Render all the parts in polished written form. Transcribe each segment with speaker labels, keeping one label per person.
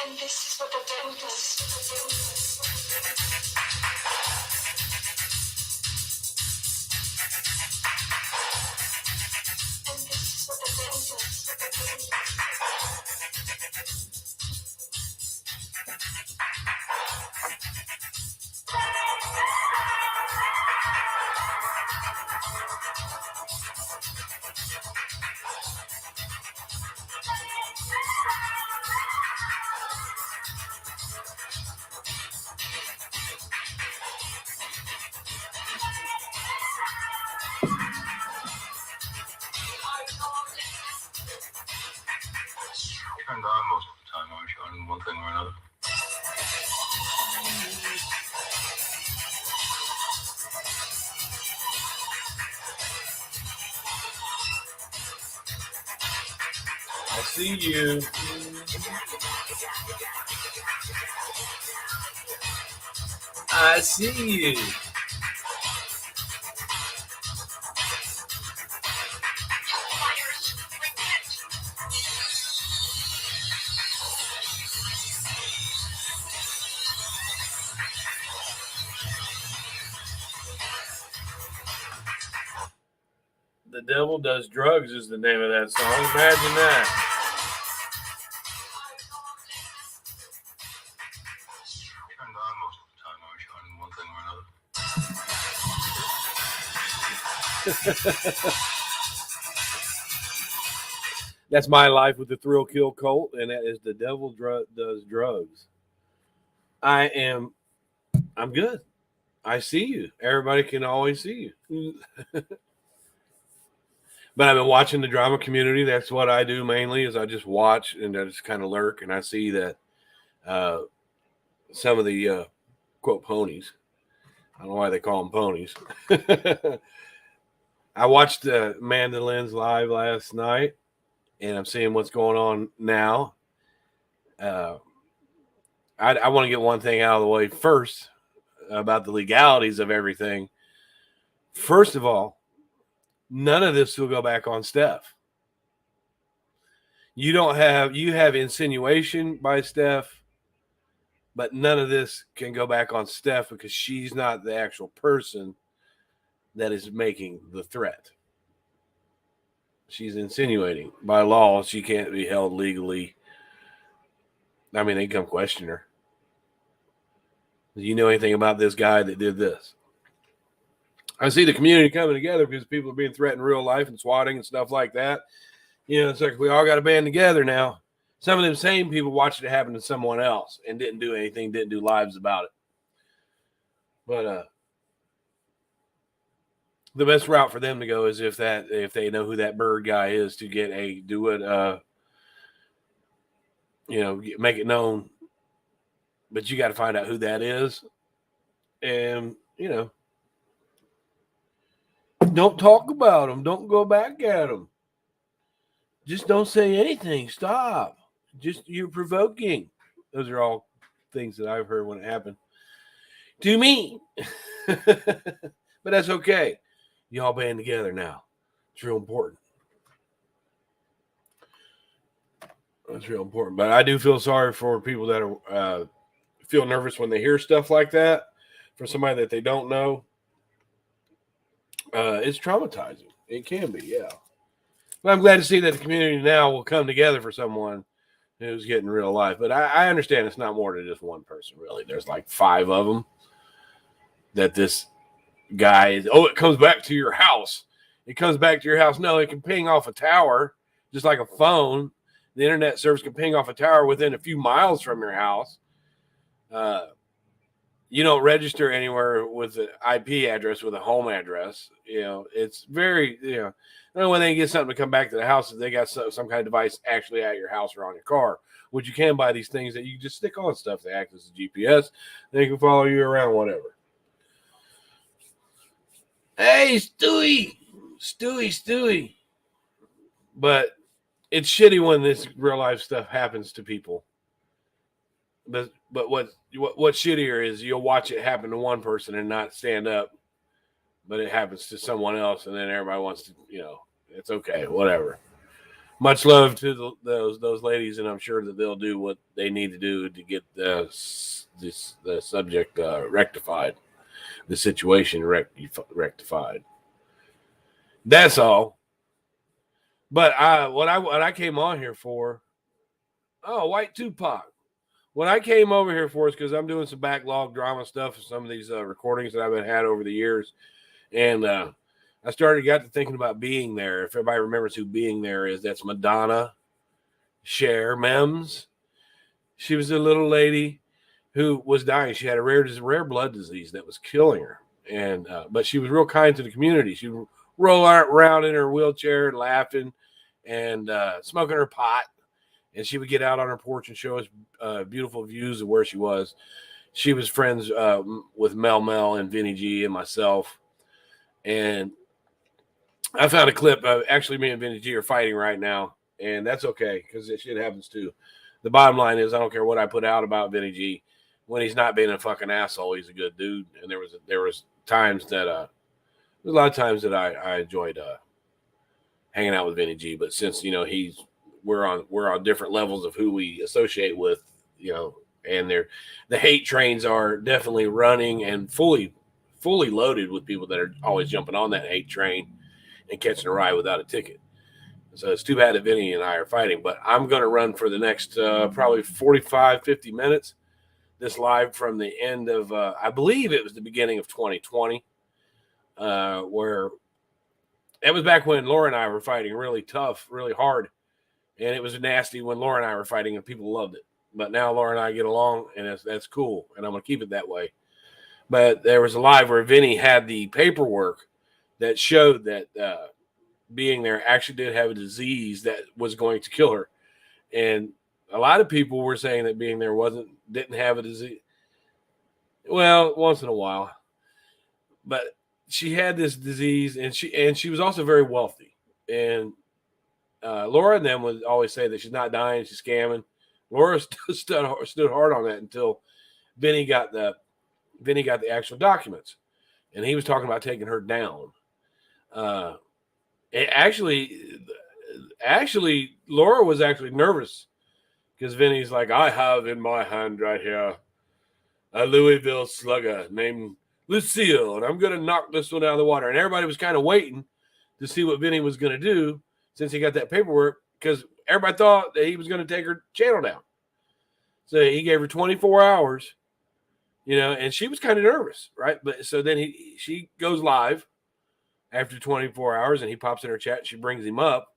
Speaker 1: And this is what the devil does. And this is what the devil does.
Speaker 2: Turned on most of the time, aren't you, on one thing or another?
Speaker 3: I see you. I see you. The Devil Does Drugs is the name of that song. Imagine that.
Speaker 2: Turned on most of the time, aren't you, on one thing or another?
Speaker 3: That's my life with the Thrill Kill Cult, and that is The Devil Does Drugs. I'm good. I see you. Everybody can always see you. But I've been watching the drama community. That's what I do mainly, is I just watch and I just kind of lurk, and I see that some of the quote ponies, I don't know why they call them ponies. I watched Amanda Lynn's live last night, and I'm seeing what's going on now. I want to get one thing out of the way first about the legalities of everything. First of all, none of this will go back on Steph. You have insinuation by Steph, but none of this can go back on Steph because she's not the actual person that is making the threat. She's insinuating. By law, she can't be held legally. I mean, they come question her. Do you know anything about this guy that did this? I see the community coming together because people are being threatened in real life and swatting and stuff like that. You know, it's like we all got to band together now. Some of them same people watched it happen to someone else and didn't do anything, didn't do lives about it. But the best route for them to go is if they know who that bird guy is, to make it known. But you got to find out who that is, and don't talk about them. Don't go back at them. Just don't say anything. Stop. You're provoking. Those are all things that I've heard when it happened to me. But that's okay. You all band together now. It's real important. That's real important. But I do feel sorry for people that are feel nervous when they hear stuff like that. For somebody that they don't know, it's traumatizing. It can be, yeah. But I'm glad to see that the community now will come together for someone who's getting real life. But I understand it's not more than just one person, really. There's like 5 of them that this guy is. Oh, it comes back to your house. It comes back to your house. No, it can ping off a tower, just like a phone. The internet service can ping off a tower within a few miles from your house. You don't register anywhere with an IP address, with a home address. It's very, the only way they can get something to come back to the house is they got some kind of device actually at your house or on your car, which you can buy these things that you just stick on stuff. They act as a GPS. They can follow you around, whatever. Hey, Stewie. But it's shitty when this real life stuff happens to people. But what's shittier is you'll watch it happen to one person and not stand up, but it happens to someone else, and then everybody wants to, it's okay, whatever. Much love to those ladies, and I'm sure that they'll do what they need to do to get the subject rectified, the situation rectified. That's all. But what I came on here for, White Tupac. What I came over here for is because I'm doing some backlog drama stuff, some of these recordings that I've had over the years, and I got to thinking about Being There. If everybody remembers who Being There is, that's Madonna, Cher, Mems. She was a little lady who was dying. She had a rare blood disease that was killing her, and but she was real kind to the community. She would roll around in her wheelchair, laughing, and smoking her pot. And she would get out on her porch and show us beautiful views of where she was. She was friends with Mel and Vinny G and myself. And I found a clip. Actually, me and Vinny G are fighting right now. And that's okay, because that shit happens too. The bottom line is, I don't care what I put out about Vinny G. When he's not being a fucking asshole, he's a good dude. And there was times that there's a lot of times that I enjoyed hanging out with Vinny G. But since we're on different levels of who we associate with, and the hate trains are definitely running and fully loaded with people that are always jumping on that hate train and catching a ride without a ticket. So it's too bad that Vinny and I are fighting, but I'm going to run for the next probably 45, 50 minutes. This live from the end of, I believe it was the beginning of 2020, where it was back when Laura and I were fighting really tough, really hard. And it was nasty when Laura and I were fighting and people loved it. But now Laura and I get along, and that's cool. And I'm going to keep it that way. But there was a live where Vinny had the paperwork that showed that Being There actually did have a disease that was going to kill her. And a lot of people were saying that Being There didn't have a disease. Well, once in a while. But she had this disease, and she was also very wealthy. And Laura and them would always say that she's not dying, she's scamming. Laura stood hard on that until Vinny got the actual documents, and he was talking about taking her down. Actually, Laura was actually nervous because Vinny's like, I have in my hand right here a Louisville slugger named Lucille, and I'm going to knock this one out of the water. And everybody was kind of waiting to see what Vinny was going to do since he got that paperwork, because everybody thought that he was going to take her channel down. So he gave her 24 hours, and she was kind of nervous, right? But so then she goes live after 24 hours, and he pops in her chat, and she brings him up,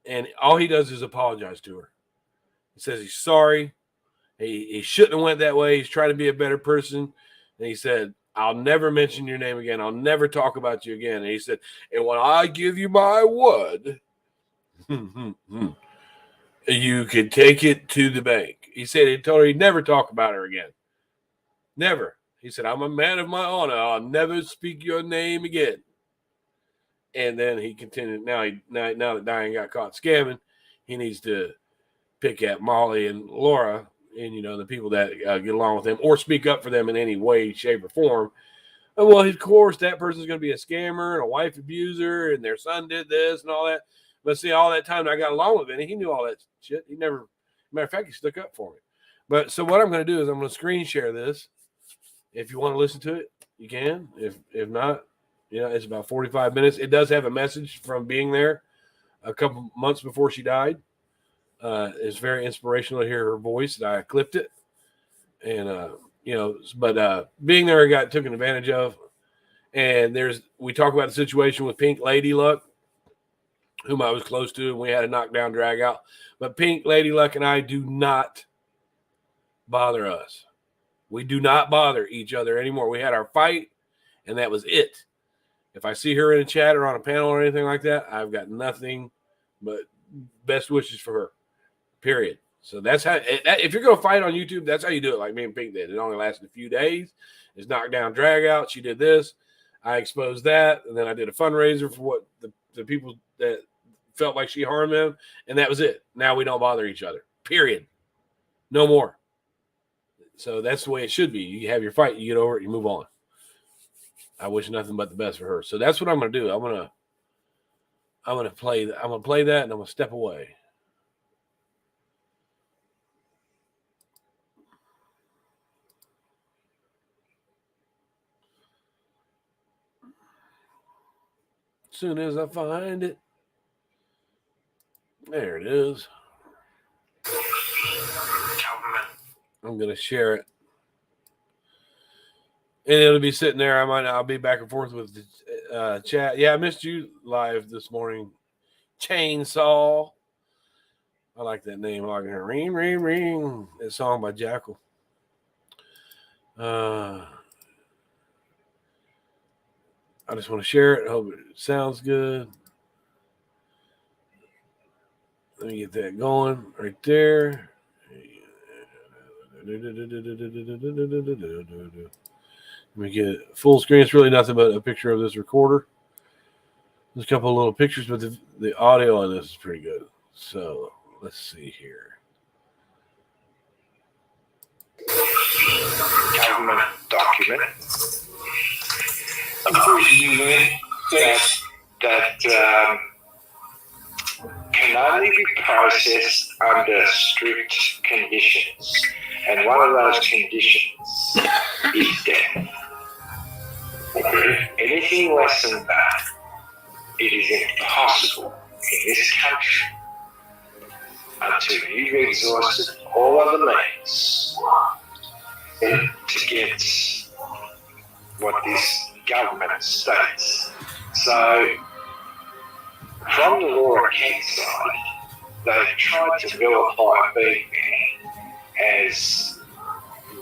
Speaker 3: and all he does is apologize to her. He says he's sorry. He shouldn't have went that way. He's trying to be a better person. And he said, I'll never mention your name again. I'll never talk about you again. And he said, and when I give you my word, you can take it to the bank. He said he told her he'd never talk about her again. Never. He said, I'm a man of my honor. I'll never speak your name again. And then he continued. Now that Diane got caught scamming, he needs to pick at Molly and Laura and, the people that get along with them or speak up for them in any way, shape, or form. And well, of course, that person's going to be a scammer and a wife abuser, and their son did this and all that. But see, all that time I got along with Vinny, he knew all that shit. He never, matter of fact, he stuck up for me. But so what I'm going to do is I'm going to screen share this. If you want to listen to it, you can. If not, it's about 45 minutes. It does have a message from Being There a couple months before she died. It's very inspirational to hear her voice. And I clipped it. And, but Being There got taken advantage of. And we talk about the situation with Pink Lady Luck, whom I was close to, and we had a knockdown drag out. But Pink Lady Luck and I do not bother us. We do not bother each other anymore. We had our fight, and that was it. If I see her in a chat or on a panel or anything like that, I've got nothing but best wishes for her, period. So that's how, if you're going to fight on YouTube, that's how you do it, like me and Pink did. It only lasted a few days. It's knockdown, drag out. She did this. I exposed that, and then I did a fundraiser for what the people that felt like she harmed them, and that was it. Now we don't bother each other, period. No more. So that's the way it should be. You have your fight, you get over it, you move on. I wish nothing but the best for her. So that's what I'm going to do. I'm going to I'm gonna play that, and I'm gonna step away. As soon as I find it. There it is. I'm gonna share it. And it'll be sitting there. I'll be back and forth with the chat. Yeah, I missed you live this morning. Chainsaw. I like that name. I like it. Ring, ring, ring. That song by Jackal. I just want to share it. Hope it sounds good. Let me get that going right there. Let me get it full screen. It's really nothing but a picture of this recorder. There's a couple of little pictures, but the audio on this is pretty good. So let's see here.
Speaker 4: Government document. Unfortunately, that can only be processed under strict conditions. And one of those conditions is death. Okay. Anything less than that, it is impossible in this country until you've exhausted all other means to get what this government states. So, from the Laura Kent side, they've tried to vilify being there as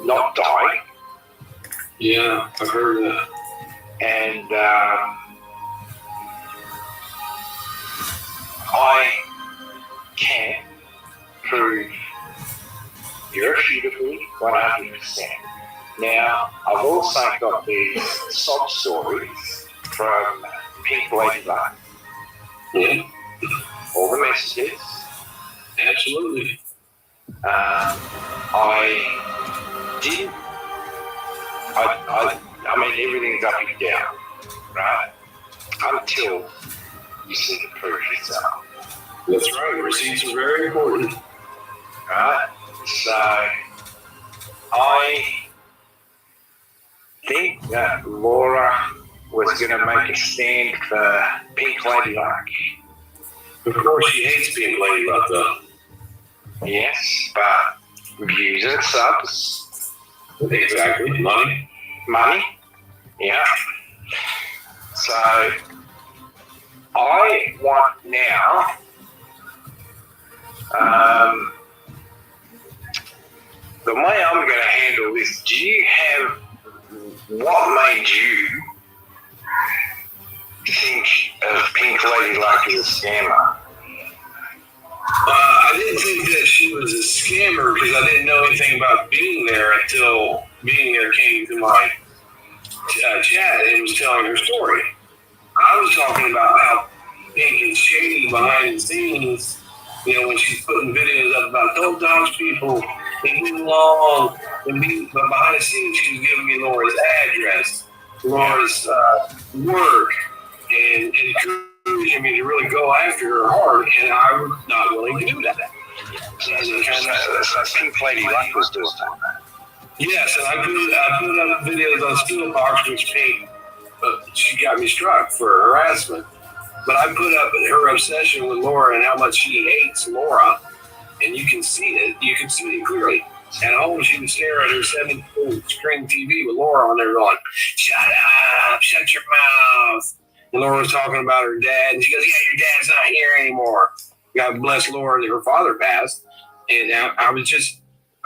Speaker 4: not dying.
Speaker 5: Yeah, I've heard of that.
Speaker 4: And I can prove irrefutably 100%. Now, I've also got these sob stories from Pink Lady Luck.
Speaker 5: Yeah,
Speaker 4: All the messages.
Speaker 5: absolutely.
Speaker 4: I mean, everything's up and down, right? Until you see the proof yourself.
Speaker 5: That's right. Receipts are very important.
Speaker 4: Right? So, I think that Laura was going to make a stand for Pink Lady Luck.
Speaker 5: Of course, she hates being Lady Luck, though.
Speaker 4: Yes, but views and subs.
Speaker 5: Exactly.
Speaker 4: Money. Yeah. So, I want now the way I'm going to handle this, do you have what made you think of Pink Lady Luck as a scammer?
Speaker 5: I didn't think that she was a scammer because I didn't know anything about being there until being there came to my chat and was telling her story. I was talking about how Pink is shady behind the scenes, you know, when she's putting videos up about don't dodge people, they get along, but behind the scenes she was giving me Laura's address, Laura's work, and encouraging me to really go after her hard, and I was not willing to do that.
Speaker 4: So Pink Lady Luck was doing that.
Speaker 5: Yes, and I put up videos on Steelbox, which Pink, she got me struck for harassment. But I put up her obsession with Laura and how much she hates Laura, and you can see it. You can see it clearly. At home, she would stare at her 7-screen TV with Laura on there going, "Shut up, shut your mouth." And Laura was talking about her dad, and she goes, "Yeah, your dad's not here anymore." God bless Laura, her father passed, and I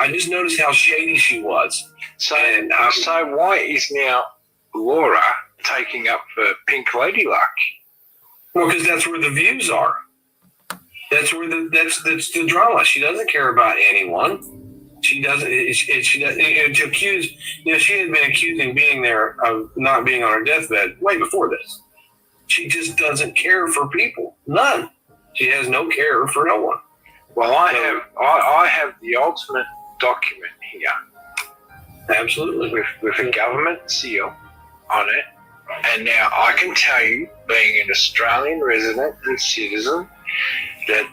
Speaker 5: just noticed how shady she was.
Speaker 4: So why is now Laura taking up for Pink Lady Luck?
Speaker 5: Well, because that's where the views are. That's where that's the drama. She doesn't care about anyone. She doesn't. To accuse, you know, she had been accusing being there of not being on her deathbed way before this. She just doesn't care for people. None. She has no care for no one.
Speaker 4: Well, I have the ultimate document here.
Speaker 5: Absolutely.
Speaker 4: With a government seal on it, And now I can tell you, being an Australian resident and citizen, that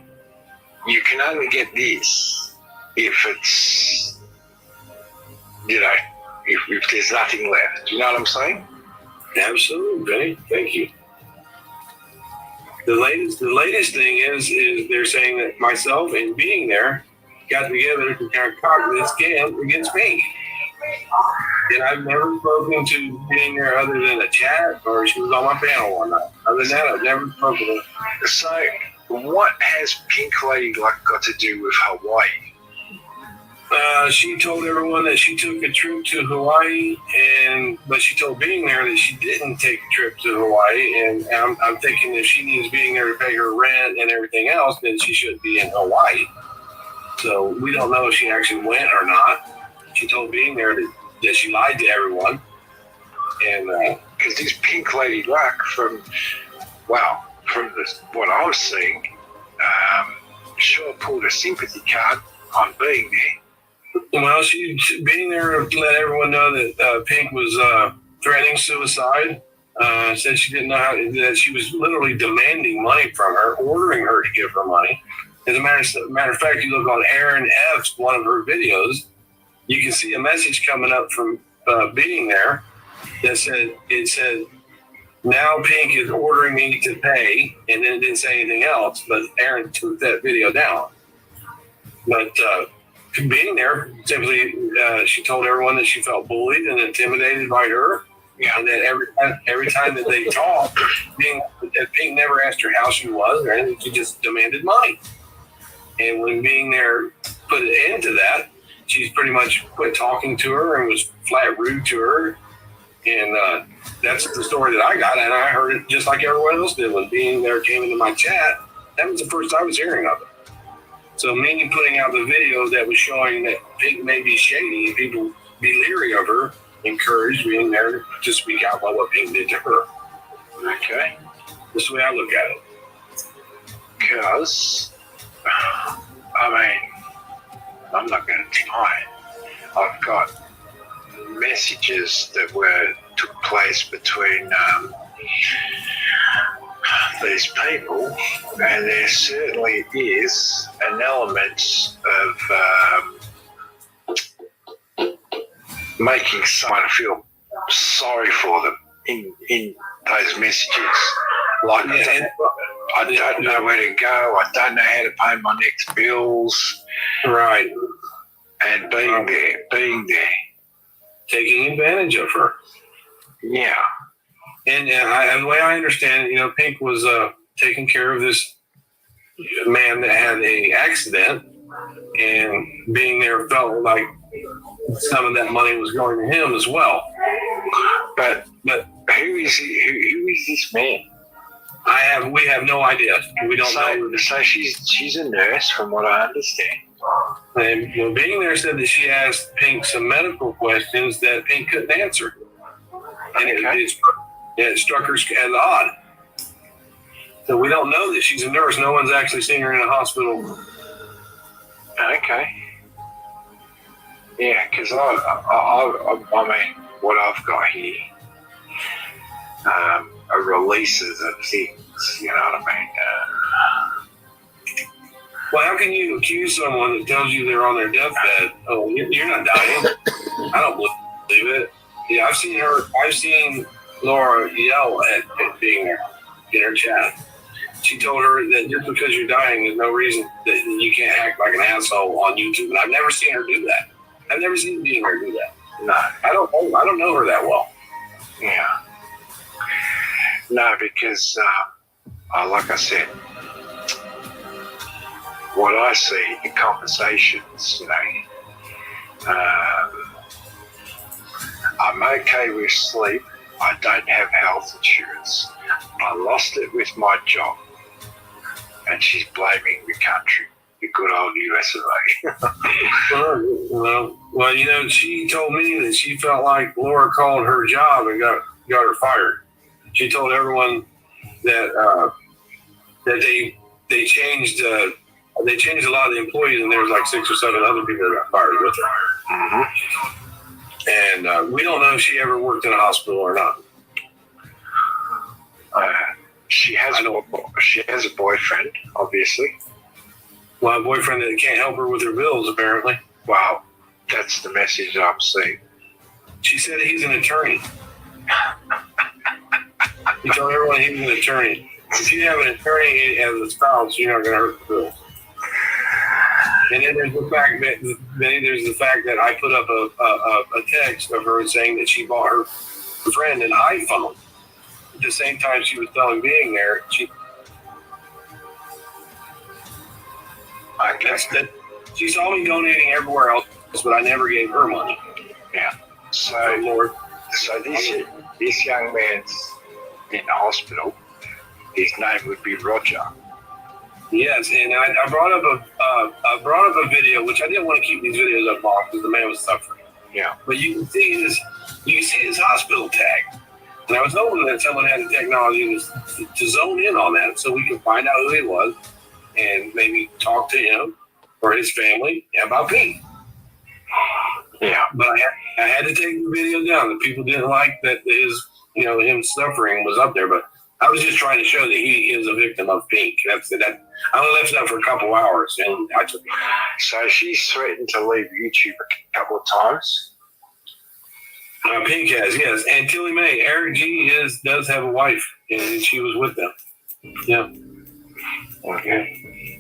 Speaker 4: you can only get this if it's, if there's nothing left. You know what I'm saying?
Speaker 5: Absolutely, Benny. Thank you. The latest thing is they're saying that myself and being there got together to concoct this scam against me. And I've never spoken to being there other than a chat, or she was on my panel one night. Other than that, I've never spoken to her.
Speaker 4: So, what has Pink Lady got to do with Hawaii?
Speaker 5: She told everyone that she took a trip to Hawaii, but she told being there that she didn't take a trip to Hawaii. And I'm thinking if she needs being there to pay her rent and everything else, then she shouldn't be in Hawaii. So we don't know if she actually went or not. She told being there that she lied to everyone. And
Speaker 4: because this Pink Lady luck from what I'm seeing, sure pulled a sympathy card on being there.
Speaker 5: Well, she being there to let everyone know that Pink was threatening suicide. Said she didn't know that she was literally demanding money from her, ordering her to give her money. As a matter of fact, you look on Aaron F's one of her videos, you can see a message coming up from being there that said, now Pink is ordering me to pay, and then it didn't say anything else, but Aaron took that video down. But being there, simply, she told everyone that she felt bullied and intimidated by her. Yeah. And that every time that they talked, Pink never asked her how she was or anything. She just demanded money. And when being there put an end to that, she's pretty much quit talking to her and was flat rude to her. And that's the story that I got. And I heard it just like everyone else did when being there came into my chat. That was the first I was hearing of it. So me putting out the video that was showing that Pink may be shady and people be leery of her, encouraged being there to speak out about what Pink did to her.
Speaker 4: Okay.
Speaker 5: That's the way I look at it.
Speaker 4: Because, I'm not going to deny it. I've got messages that took place between these people, and there certainly is an element of making someone feel sorry for them in those messages. Like, I don't know where to go. I don't know how to pay my next bills.
Speaker 5: Right.
Speaker 4: And being there.
Speaker 5: Taking advantage of her.
Speaker 4: Yeah.
Speaker 5: And the way I understand it, Pink was taking care of this man that had an accident, and being there felt like some of that money was going to him as well.
Speaker 4: But who is he? Who is this man?
Speaker 5: We have no idea. We don't know.
Speaker 4: So she's a nurse, from what I understand.
Speaker 5: And being there said that she asked Pink some medical questions that Pink couldn't answer, and it struck her as odd. So we don't know that she's a nurse. No one's actually seen her in a hospital.
Speaker 4: Okay. Yeah, because what I've got here are releases of things. You know what I mean?
Speaker 5: Well, how can you accuse someone that tells you they're on their deathbed? Oh, you're not dying. I don't believe it. Yeah, I've seen Laura yell at being there in her chat. She told her that just because you're dying, there's no reason that you can't act like an asshole on YouTube. And I've never seen her do that. I've never seen being her do that. No, I don't know her that well.
Speaker 4: Yeah. No, because like I said, what I see in conversations, I'm okay with sleep. I don't have health insurance. I lost it with my job. And she's blaming the country, the good old US of A.
Speaker 5: Well, she told me that she felt like Laura called her job and got her fired. She told everyone that they changed a lot of the employees, and there was like 6 or 7 other people that got fired with her. Mm-hmm. And we don't know if she ever worked in a hospital or not.
Speaker 4: She has a boyfriend, obviously.
Speaker 5: Well, a boyfriend that can't help her with her bills, apparently.
Speaker 4: Wow, that's the message I'm seeing.
Speaker 5: She said he's an attorney. He told everyone he was an attorney. If you have an attorney as a spouse, you're not going to hurt the bills. And then there's the fact that I put up a text of her saying that she bought her friend an iPhone. At the same time she was telling being there, she saw me donating everywhere else, but I never gave her money.
Speaker 4: Yeah. So this young man's in the hospital. His name would be Roger.
Speaker 5: Yes, and I brought up a video, which I didn't want to keep these videos up long because the man was suffering.
Speaker 4: Yeah.
Speaker 5: But you can see his hospital tag. And I was hoping that someone had the technology to zone in on that so we can find out who he was and maybe talk to him or his family about Pete.
Speaker 4: Yeah.
Speaker 5: But I had to take the video down. The people didn't like that him suffering was up there, but I was just trying to show that he is a victim of Pink. That's that. I only left it up for a couple hours, and I took it.
Speaker 4: So she's threatened to leave YouTube a couple of times.
Speaker 5: Pink has, yes, and Tilly May. Eric G does have a wife, and she was with them. Yeah.
Speaker 4: Okay.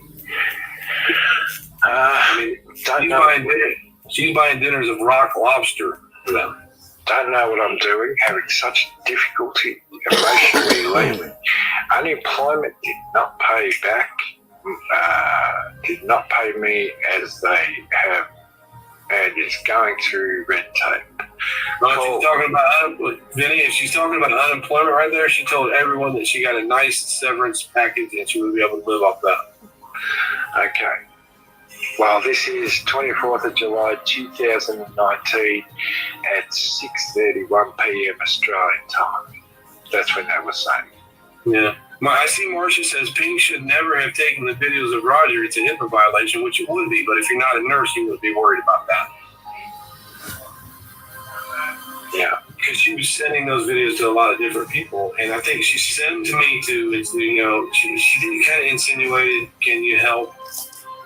Speaker 5: She's buying dinners of rock lobster for them.
Speaker 4: Don't know what I'm doing. Having such difficulty emotionally lately. Unemployment did not pay back. Did not pay me as they have, and is going through red tape.
Speaker 5: She's talking about Vinny. If she's talking about unemployment right there, she told everyone that she got a nice severance package and she would be able to live off that.
Speaker 4: Okay. Well, this is 24th of July 2019 at 6:31 p.m. Australian time. That's when they were saying.
Speaker 5: Yeah. I see Marcia says Pink should never have taken the videos of Roger. It's a HIPAA violation, which it would be, but if you're not a nurse, you would be worried about that. Yeah. Because she was sending those videos to a lot of different people, and I think she sent them to me too. She did kind of insinuated, "Can you help?"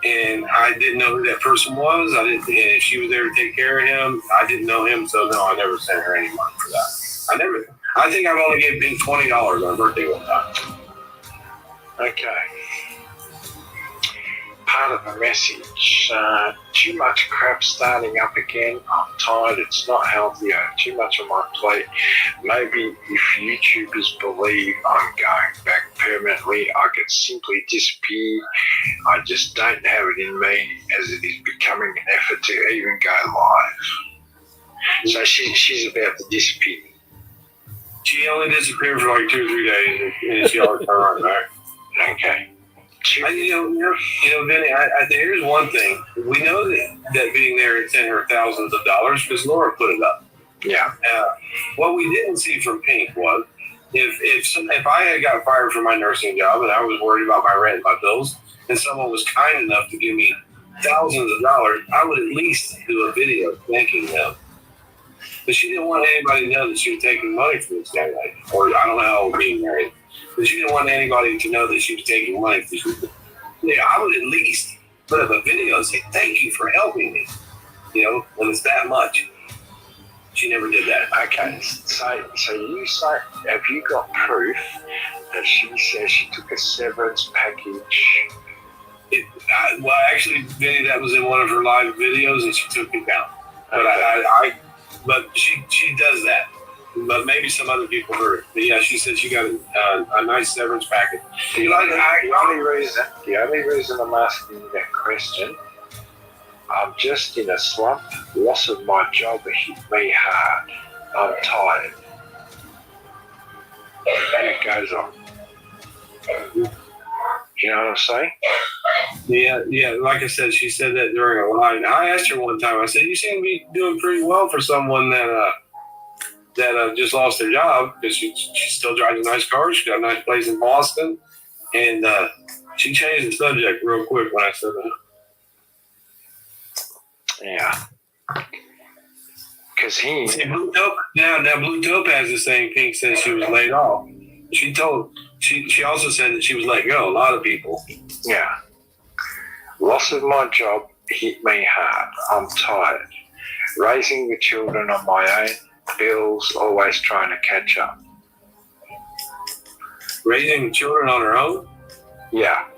Speaker 5: And I didn't know who that person was. And if she was there to take care of him, I didn't know him, so no, I never sent her any money for that. I think I've only given Pink $20 on her birthday one time. Okay.
Speaker 4: Part of the message. Too much crap starting up again. I'm tired. It's not healthy. I have too much on my plate. Maybe if YouTubers believe I'm going back permanently, I could simply disappear. I just don't have it in me, as it is becoming an effort to even go live. So she's about to disappear.
Speaker 5: She only disappeared for like 2 or 3 days, and she always turned right back.
Speaker 4: Okay.
Speaker 5: Vinny, here's one thing. We know that being there had sent her thousands of dollars because Laura put it up.
Speaker 4: Yeah.
Speaker 5: What we didn't see from Pink was if I had got fired from my nursing job and I was worried about my rent and my bills, and someone was kind enough to give me thousands of dollars, I would at least do a video thanking them. But she didn't want anybody to know that she was taking money from this guy, or I don't know how being married. But she didn't want anybody to know that she was taking money. I would at least put up a video and say, "Thank you for helping me." When it's that much. She never did that.
Speaker 4: Okay, so you say, have you got proof that she says she took a severance package?
Speaker 5: Actually, Vinny, that was in one of her live videos, and she took it down.
Speaker 4: Okay.
Speaker 5: But she does that. But maybe some other people heard it. But yeah, she said she got a nice severance package.
Speaker 4: The only reason I'm asking you that question, I'm just in a slump. Loss of my job hit me hard. I'm tired. And it goes on. You know what I'm saying?
Speaker 5: Yeah. Like I said, she said that during a live. I asked her one time. I said, "You seem to be doing pretty well for someone that just lost their job," because she still drives a nice car. She got a nice place in Boston, and she changed the subject real quick when I said that.
Speaker 4: Yeah. Because
Speaker 5: Blue Topaz is saying Pink says she was laid off. She also said that she was let go. A lot of people.
Speaker 4: Yeah. Loss of my job hit me hard. I'm tired. Raising the children on my own. Bills, always trying to catch up.
Speaker 5: Raising children on her own?
Speaker 4: Yeah.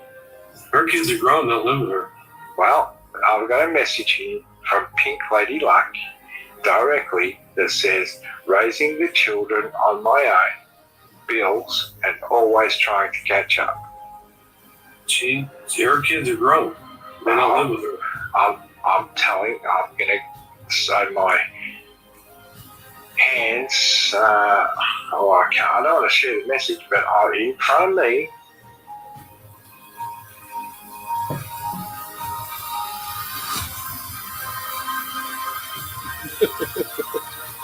Speaker 5: Her kids are grown, don't live with her.
Speaker 4: Well, I've got a message here from Pink Lady Luck directly that says, raising the children on my own, bills, and always trying to catch up.
Speaker 5: Her kids are grown. They don't live with her.
Speaker 4: I'm going to say my hands, I don't want to share the message, but in front of me,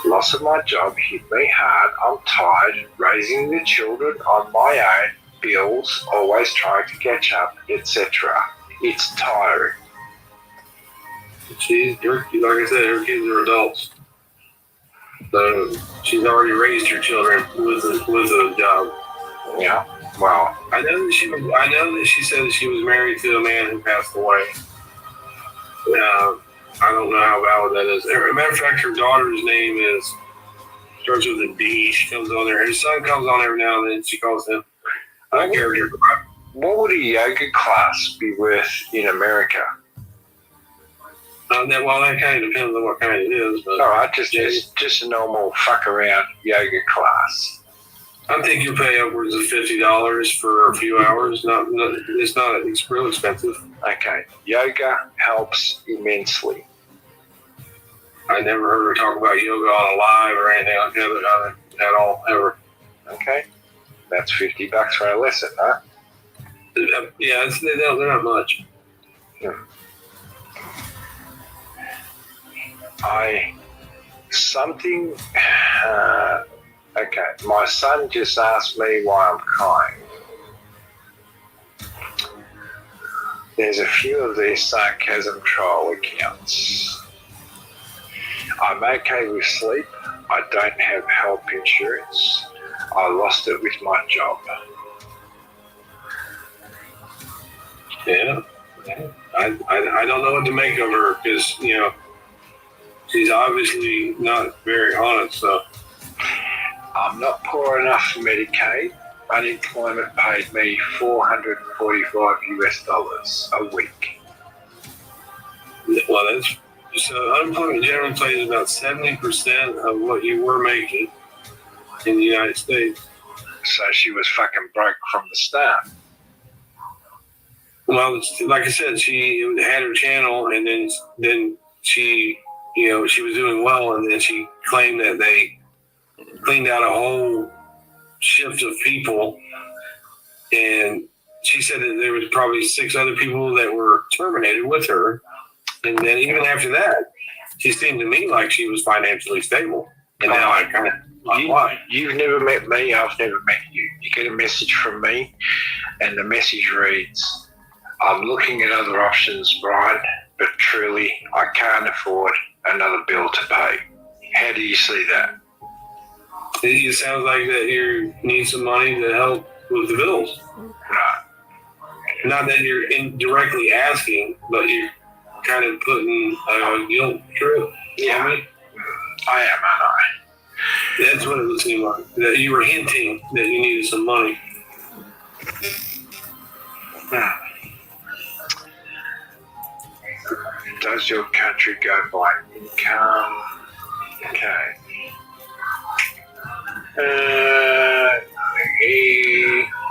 Speaker 4: loss of my job hit me hard. I'm tired. Raising the children on my own. Bills, always trying to catch up, etc. It's tiring.
Speaker 5: Like I said, her kids are adults. So she's already raised her children with a job.
Speaker 4: Yeah. Well,
Speaker 5: I know that she said that she was married to a man who passed away. I don't know how valid that is. As a matter of fact, her daughter's name starts with a D. She comes on there. Her son comes on every now and then. She calls him character.
Speaker 4: what would a yoga class be worth in America?
Speaker 5: That kind of depends on what kind it is. But
Speaker 4: All right, just a normal fuck around yoga class.
Speaker 5: I think you'll pay upwards of $50 for a few hours. It's real expensive.
Speaker 4: Okay, yoga helps immensely.
Speaker 5: I never heard her talk about yoga on a live or anything like that at all, ever.
Speaker 4: Okay, that's $50 for a lesson, huh?
Speaker 5: Yeah, they're not much.
Speaker 4: Okay, my son just asked me why I'm crying. There's a few of these sarcasm troll accounts. I'm okay with sleep. I don't have health insurance. I lost it with my job.
Speaker 5: Yeah. I don't know what to make of her because, she's obviously not very honest. So
Speaker 4: I'm not poor enough for Medicaid. Unemployment paid me $445 a week.
Speaker 5: Well, unemployment generally pays about 70% of what you were making in the United States.
Speaker 4: So she was fucking broke from the start.
Speaker 5: Well, like I said, she had her channel, and then she, she was doing well, and then she claimed that they cleaned out a whole shift of people, and she said that there was probably 6 other people that were terminated with her, and then even after that, she seemed to me like she was financially stable. And now I kind of why?
Speaker 4: You've never met me. I've never met you. You get a message from me, and the message reads, I'm looking at other options, Brian, but truly I can't afford another bill to pay. How do you see that?
Speaker 5: It sounds like that you need some money to help with the bills.
Speaker 4: Right.
Speaker 5: Not that you're indirectly asking, but you're kind of putting a guilt trip.
Speaker 4: Yeah, I am, aren't I?
Speaker 5: That's what it would seem like. That you were hinting that you needed some money.
Speaker 4: Does your country go by income? Okay.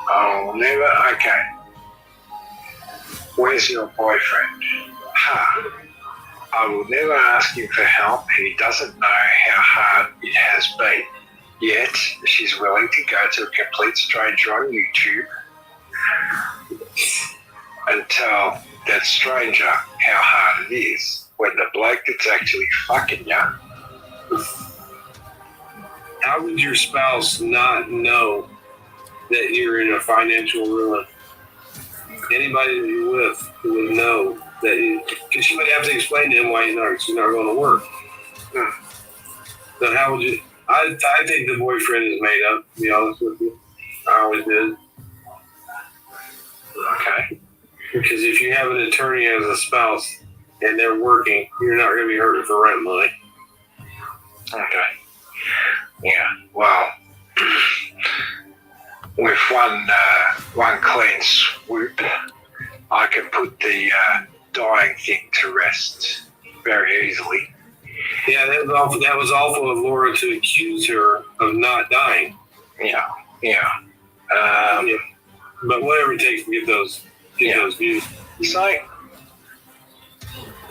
Speaker 4: I'll never. Okay. Where's your boyfriend? I will never ask him for help. He doesn't know how hard it has been. Yet, she's willing to go to a complete stranger on YouTube and tell that stranger how hard it is when the bloke that's actually fucking you.
Speaker 5: How would your spouse not know that you're in a financial ruin? Anybody that you're with would know that, because she would have to explain to him why she's not going to work. So how would you? I think the boyfriend is made up, to be honest with you. I always did.
Speaker 4: Okay.
Speaker 5: Because if you have an attorney as a spouse and they're working, you're not going to be hurting for rent money.
Speaker 4: Okay. Yeah. Well, with one clean swoop, I can put the dying thing to rest very easily.
Speaker 5: Yeah, that was awful of Laura to accuse her of not dying.
Speaker 4: Yeah. Yeah.
Speaker 5: Yeah. But whatever it takes to get those views.
Speaker 4: So,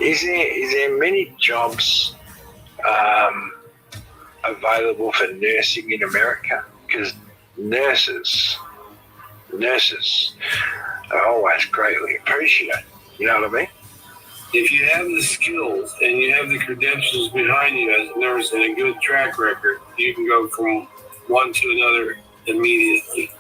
Speaker 4: is there many jobs available for nursing in America? Because nurses are always greatly appreciated. You know what I mean?
Speaker 5: If you have the skills and you have the credentials behind you as a nurse and a good track record, you can go from one to another immediately.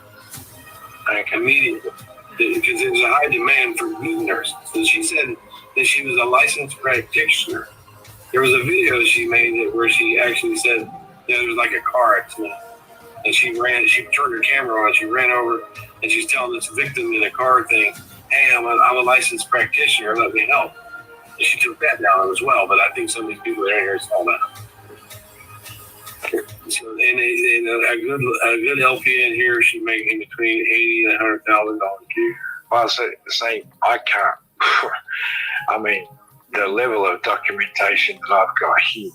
Speaker 5: Immediately. Because there's a high demand for good nurses. And she said that she was a licensed practitioner. There was a video she made where she actually said there was like a car accident. And she turned her camera on, she ran over, and she's telling this victim in a car thing, hey, I'm a licensed practitioner, let me help. And she took that down as well, but I think some of these people that are in here saw that. So, and a good LPN here should make in between $80,000 and $100,000 a year.
Speaker 4: Well, so I can't. I mean, the level of documentation that I've got here,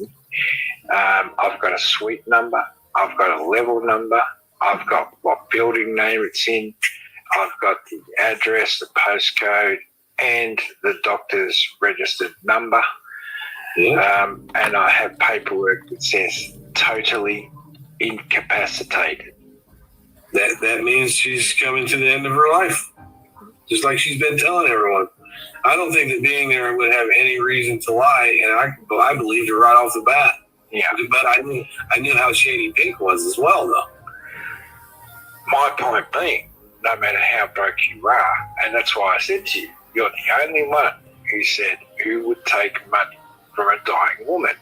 Speaker 4: I've got a suite number, I've got a level number, I've got what building name it's in, I've got the address, the postcode, and the doctor's registered number.
Speaker 5: Yeah.
Speaker 4: And I have paperwork that says totally incapacitated.
Speaker 5: That means she's coming to the end of her life, just like she's been telling everyone. I don't think that being there would have any reason to lie, and I believed her right off the bat.
Speaker 4: Yeah.
Speaker 5: But I knew how shady Pink was as well, though.
Speaker 4: My point being, no matter how broke you are, and that's why I said to you, you're the only one who said who would take money from a dying woman.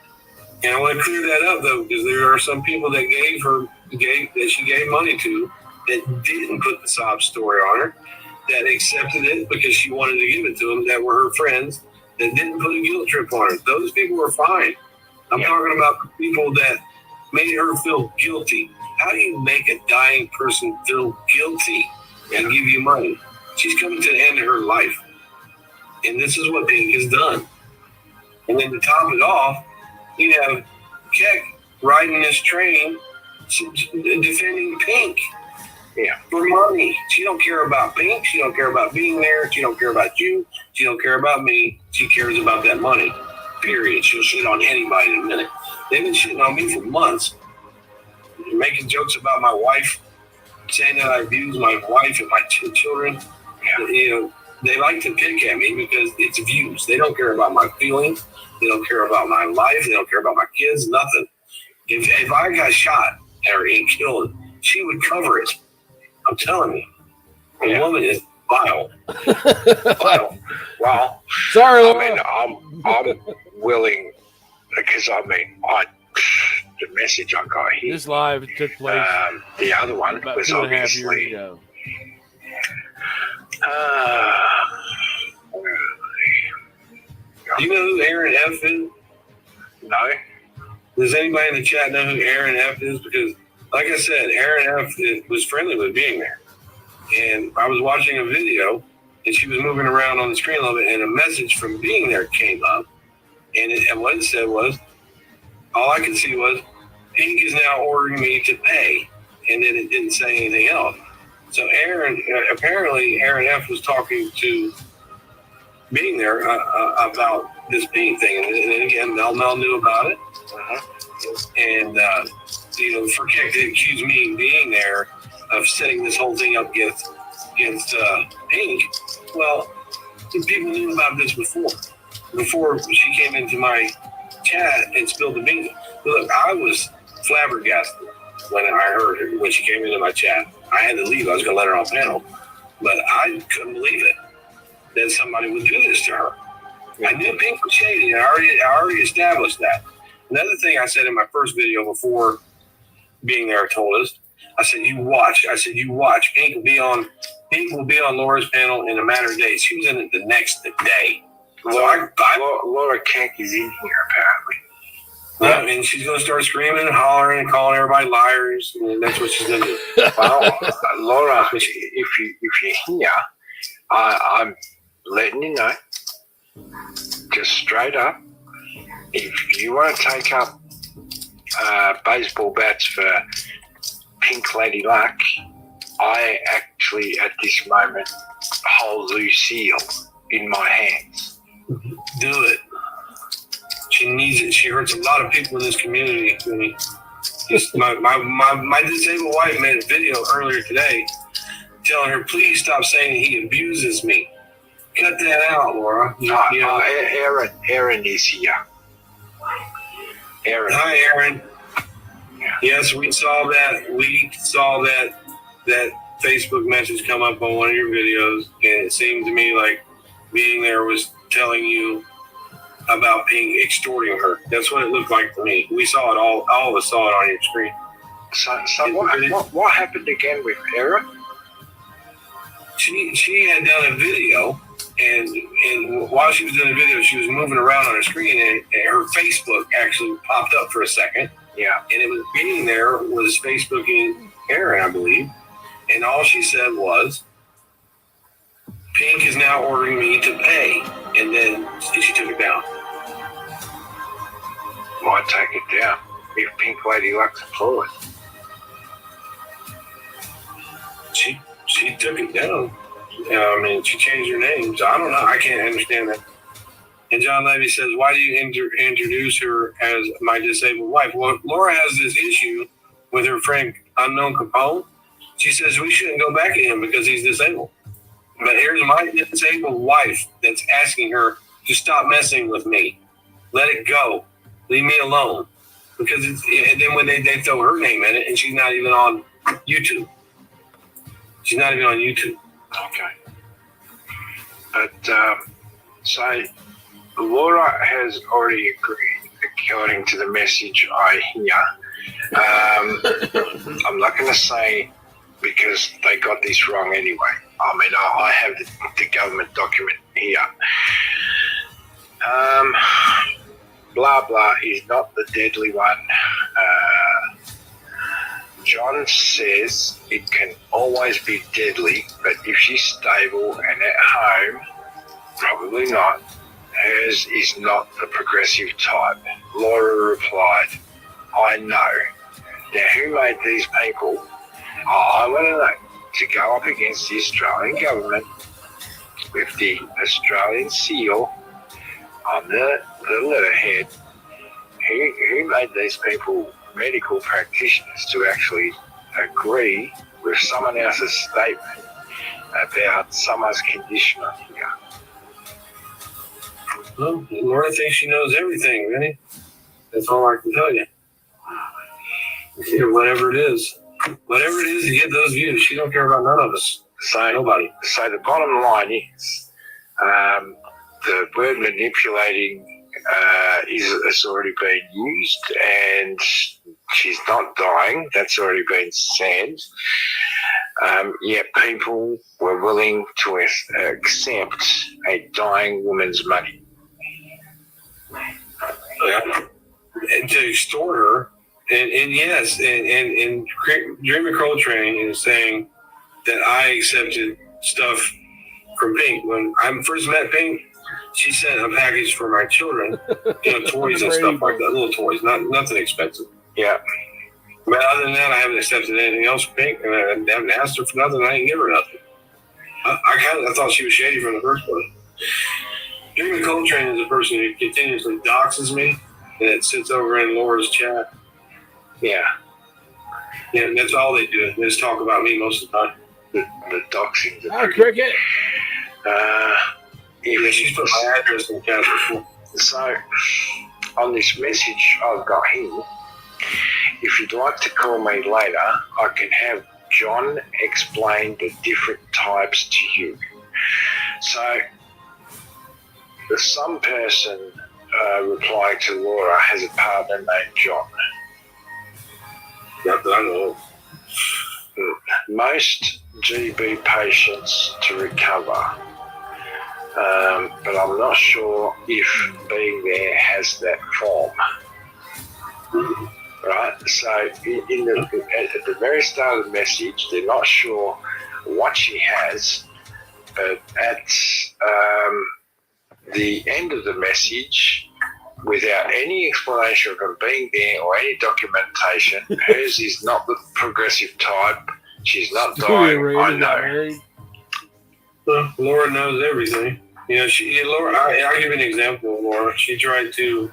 Speaker 5: And I want to clear that up, though, because there are some people that she gave money to that didn't put the sob story on her, that accepted it because she wanted to give it to them, that were her friends, that didn't put a guilt trip on her. Those people were fine. I'm talking about people that made her feel guilty. How do you make a dying person feel guilty and give you money? She's coming to the end of her life. And this is what Pink has done. And then to top it off, you have Keck riding this train defending Pink for money. She don't care about Pink. She don't care about being there. She don't care about you. She don't care about me. She cares about that money. Period. She'll shit on anybody in a minute. They've been shitting on me for months. Making jokes about my wife, saying that I abuse my wife and my children. You know, they like to pick at me because it's views. They don't care about my feelings. They don't care about my life. They don't care about my kids. Nothing. If I got shot or killed, she would cover it. I'm telling you, a woman is vile. Vile.
Speaker 4: Well,
Speaker 3: sorry,
Speaker 4: I
Speaker 3: Laura.
Speaker 4: mean, I'm willing, because the message I got here.
Speaker 3: This live took place
Speaker 4: the other one
Speaker 3: about
Speaker 4: was
Speaker 3: 2.5 years
Speaker 4: obviously.
Speaker 3: ago.
Speaker 5: Do you know who Aaron F is?
Speaker 4: No.
Speaker 5: Does anybody in the chat know who Aaron F is? Because, like I said, Aaron F was friendly with being there. And I was watching a video, and she was moving around on the screen a little bit, and a message from being there came up. And what it said was, all I could see was, Pink is now ordering me to pay. And then it didn't say anything else. So apparently Aaron F was talking to being there about this Pink thing. And again, Mel knew about it. And, for Keck to accuse me of being there, of setting this whole thing up against Pink, well, people knew about this before she came into my chat and spilled the beans. Look, I was flabbergasted when I heard her, when she came into my chat. I had to leave. I was going to let her on panel. But I couldn't believe it that somebody would do this to her. I knew Pink was shady, and I already established that. Another thing I said in my first video before being there told us I said, you watch. Pink will be on Laura's panel in a matter of days. She was in it the next day.
Speaker 4: Laura Keck is in here, apparently.
Speaker 5: Yeah, and she's going to start screaming and hollering and calling everybody liars. And that's what she's going to do.
Speaker 4: Well, Laura, if you're here, I'm letting you know, just straight up, if you want to take up baseball bats for Pink Lady Luck, I actually, at this moment, hold Lucille in my hands.
Speaker 5: Do it. She needs it. She hurts a lot of people in this community. My disabled wife made a video earlier today telling her, please stop saying he abuses me. Cut that out, Laura.
Speaker 4: Aaron is here. Aaron.
Speaker 5: Hi, Aaron.
Speaker 4: Yeah.
Speaker 5: Yes, we saw that Facebook message come up on one of your videos, and it seemed to me like being there was telling you about Pink extorting her. That's what it looked like to me. We saw it all of us saw it on your screen.
Speaker 4: So what happened again with Aaron?
Speaker 5: She had done a video, and while she was doing the video, she was moving around on her screen, and her Facebook actually popped up for a second.
Speaker 4: Yeah.
Speaker 5: And it was being there was Facebooking Aaron, I believe. And all she said was, Pink is now ordering me to pay. And then she took it down.
Speaker 4: Why take it down if Pink Lady Luck's employed?
Speaker 5: She took it down. I mean, she changed her name. So I don't know. I can't understand that. And John Levy says, why do you introduce her as my disabled wife? Well, Laura has this issue with her friend Unknown Capone. She says we shouldn't go back at him because he's disabled. But here's my disabled wife that's asking her to stop messing with me. Let it go. Leave me alone. Because and then when they throw her name in it, and she's not even on YouTube. She's not even on YouTube.
Speaker 4: Okay. But, so Laura has already agreed, according to the message I hear. I'm not going to say because they got this wrong anyway. I mean, I have the government document here. Blah, blah is not the deadly one. John says it can always be deadly, but if she's stable and at home, probably not. Hers is not the progressive type. Laura replied, I know. Now, who made these people? I want to know. To go up against the Australian government with the Australian seal on the letterhead, who made these people medical practitioners to actually agree with someone else's statement about someone's condition on here?
Speaker 5: Well, Laura thinks she knows everything, Vinny. That's all I can tell you. Whatever it is to get those views. She don't care about none of us. Nobody.
Speaker 4: So the bottom line is the word manipulating has already been used, and she's not dying. That's already been said. Yet people were willing to accept a dying woman's money.
Speaker 5: And to extort her. And yes, and Dreamer Coltrane is saying that I accepted stuff from Pink. When I first met Pink, she sent a package for my children, toys and stuff like that, little toys, nothing expensive.
Speaker 4: Yeah.
Speaker 5: But other than that, I haven't accepted anything else from Pink, and I haven't asked her for nothing. I didn't give her nothing. I thought she was shady from the first place. Dreamer Coltrane is a person who continuously doxes me, and it sits over in Laura's chat.
Speaker 4: Yeah.
Speaker 5: Yeah, and that's all they do. They just talk about me most of the time.
Speaker 4: The doxing.
Speaker 3: Hi, Cricket.
Speaker 5: Yeah, she's put my address in the chat before.
Speaker 4: So, on this message I've got here, if you'd like to call me later, I can have John explain the different types to you. So, some person replying to Laura has a partner named John.
Speaker 5: Not that I know of.
Speaker 4: most GB patients to recover. But I'm not sure if being there has that form. Right? So at the very start of the message, they're not sure what she has, but at the end of the message, without any explanation of her being there or any documentation, hers is not the progressive type. She's not dying. I know.
Speaker 5: Well, Laura knows everything. You know, Laura. I'll give you an example of Laura. She tried to.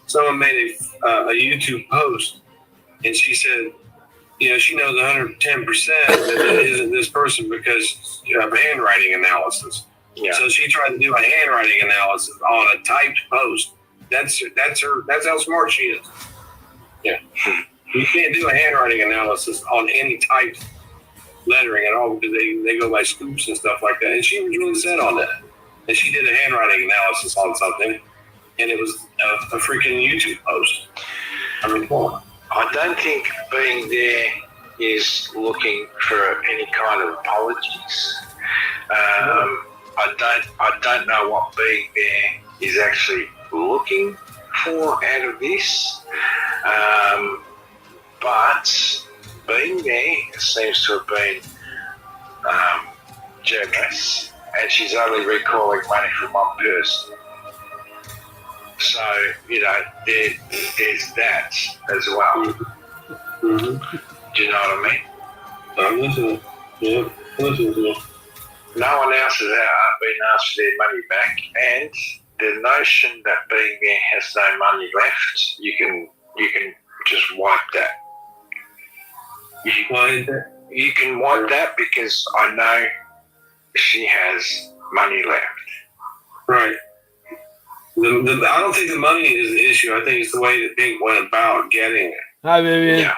Speaker 5: Someone made a YouTube post, and she said, you know, she knows 110% that it isn't this person because of handwriting analysis.
Speaker 4: Yeah.
Speaker 5: So she tried to do a handwriting analysis on a typed post. That's how smart she is. Yeah. You can't do a handwriting analysis on any typed lettering at all because they go by scoops and stuff like that. And she was really set on that. And she did a handwriting analysis on something, and it was a freaking YouTube post. I mean, come on.
Speaker 4: I don't think being there is looking for any kind of apologies. I don't know what being there is actually looking for out of this. But being there seems to have been generous, and she's only recalling money from one person. So, you know, there's that as well.
Speaker 5: Mm-hmm.
Speaker 4: Do you know what I mean?
Speaker 5: I'm listening. Yeah, listening to you.
Speaker 4: No one else has been asked for their money back, and the notion that being there has no money left, you can just wipe that. You can wipe that because I know she has money left.
Speaker 5: Right. I don't think the money is the issue. I think it's the way that Pink went about getting it.
Speaker 3: Hi, Vivian.
Speaker 4: Yeah.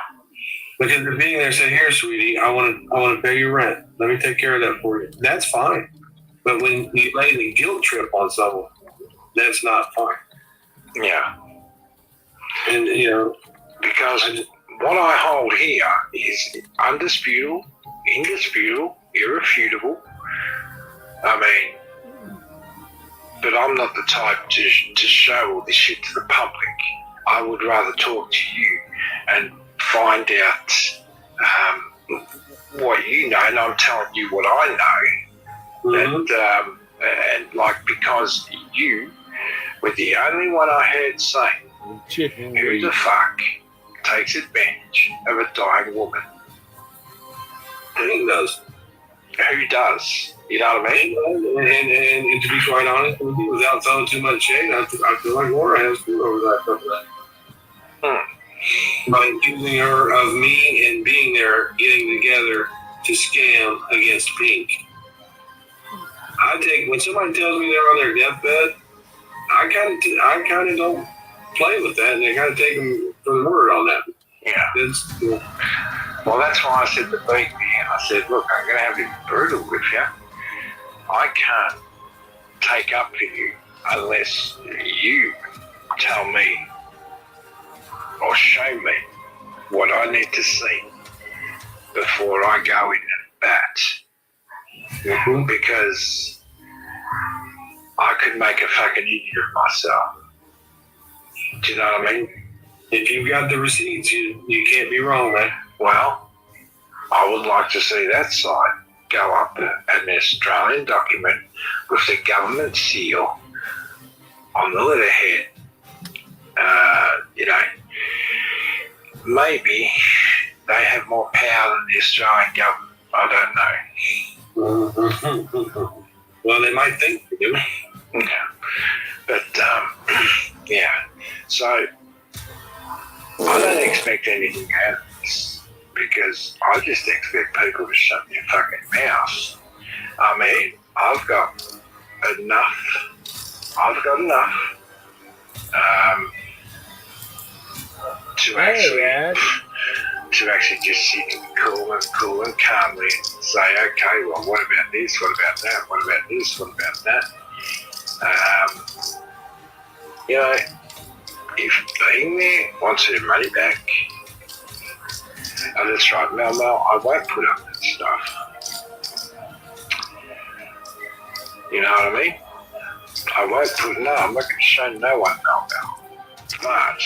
Speaker 5: Because the being there said, "Here, sweetie, I want to pay your rent. Let me take care of that for you." That's fine. But when you lay the guilt trip on someone, that's not fine.
Speaker 4: Yeah.
Speaker 5: And you know,
Speaker 4: Because what I hold here is undisputable, indisputable, irrefutable. I mean, but I'm not the type to show all this shit to the public. I would rather talk to you and find out what you know, and I'm telling you what I know.
Speaker 5: mm-hmm.
Speaker 4: And like, because you were the only one I heard say,
Speaker 3: Chicken
Speaker 4: who the fuck takes advantage of a dying woman?
Speaker 5: Pink does.
Speaker 4: Who does? You know what I mean?
Speaker 5: And to be quite honest with you, without throwing too much shade, I feel like Laura has to over that. By accusing her of me and being there, getting together to scam against Pink. When somebody tells me they're on their deathbed, I kind of don't play with that, and I kind of take them for the word on that.
Speaker 4: Yeah. Well, that's why I said to Pink, I said, look, I'm going to have to be brutal with you. I can't take up for you unless you tell me or show me what I need to see before I go in at bat.
Speaker 5: Mm-hmm.
Speaker 4: Because I could make a fucking idiot of myself. Do you know what I mean?
Speaker 5: If you've got the receipts, you can't be wrong, man.
Speaker 4: Well, I would like to see that side go up an Australian document with the government seal on the letterhead. You know, maybe they have more power than the Australian government. I don't know.
Speaker 5: Well, they might think they do.
Speaker 4: Yeah. But, yeah. So, I don't expect anything out of this because I just expect people to shut their fucking mouths. I mean, I've got enough to actually just sit cool and calmly say, okay, well, what about this? What about that? What about this? What about that? You know, if being there wants her money back, Oh, that's right. No, I won't put up that stuff. You know what I mean? I'm not going to show no one now. But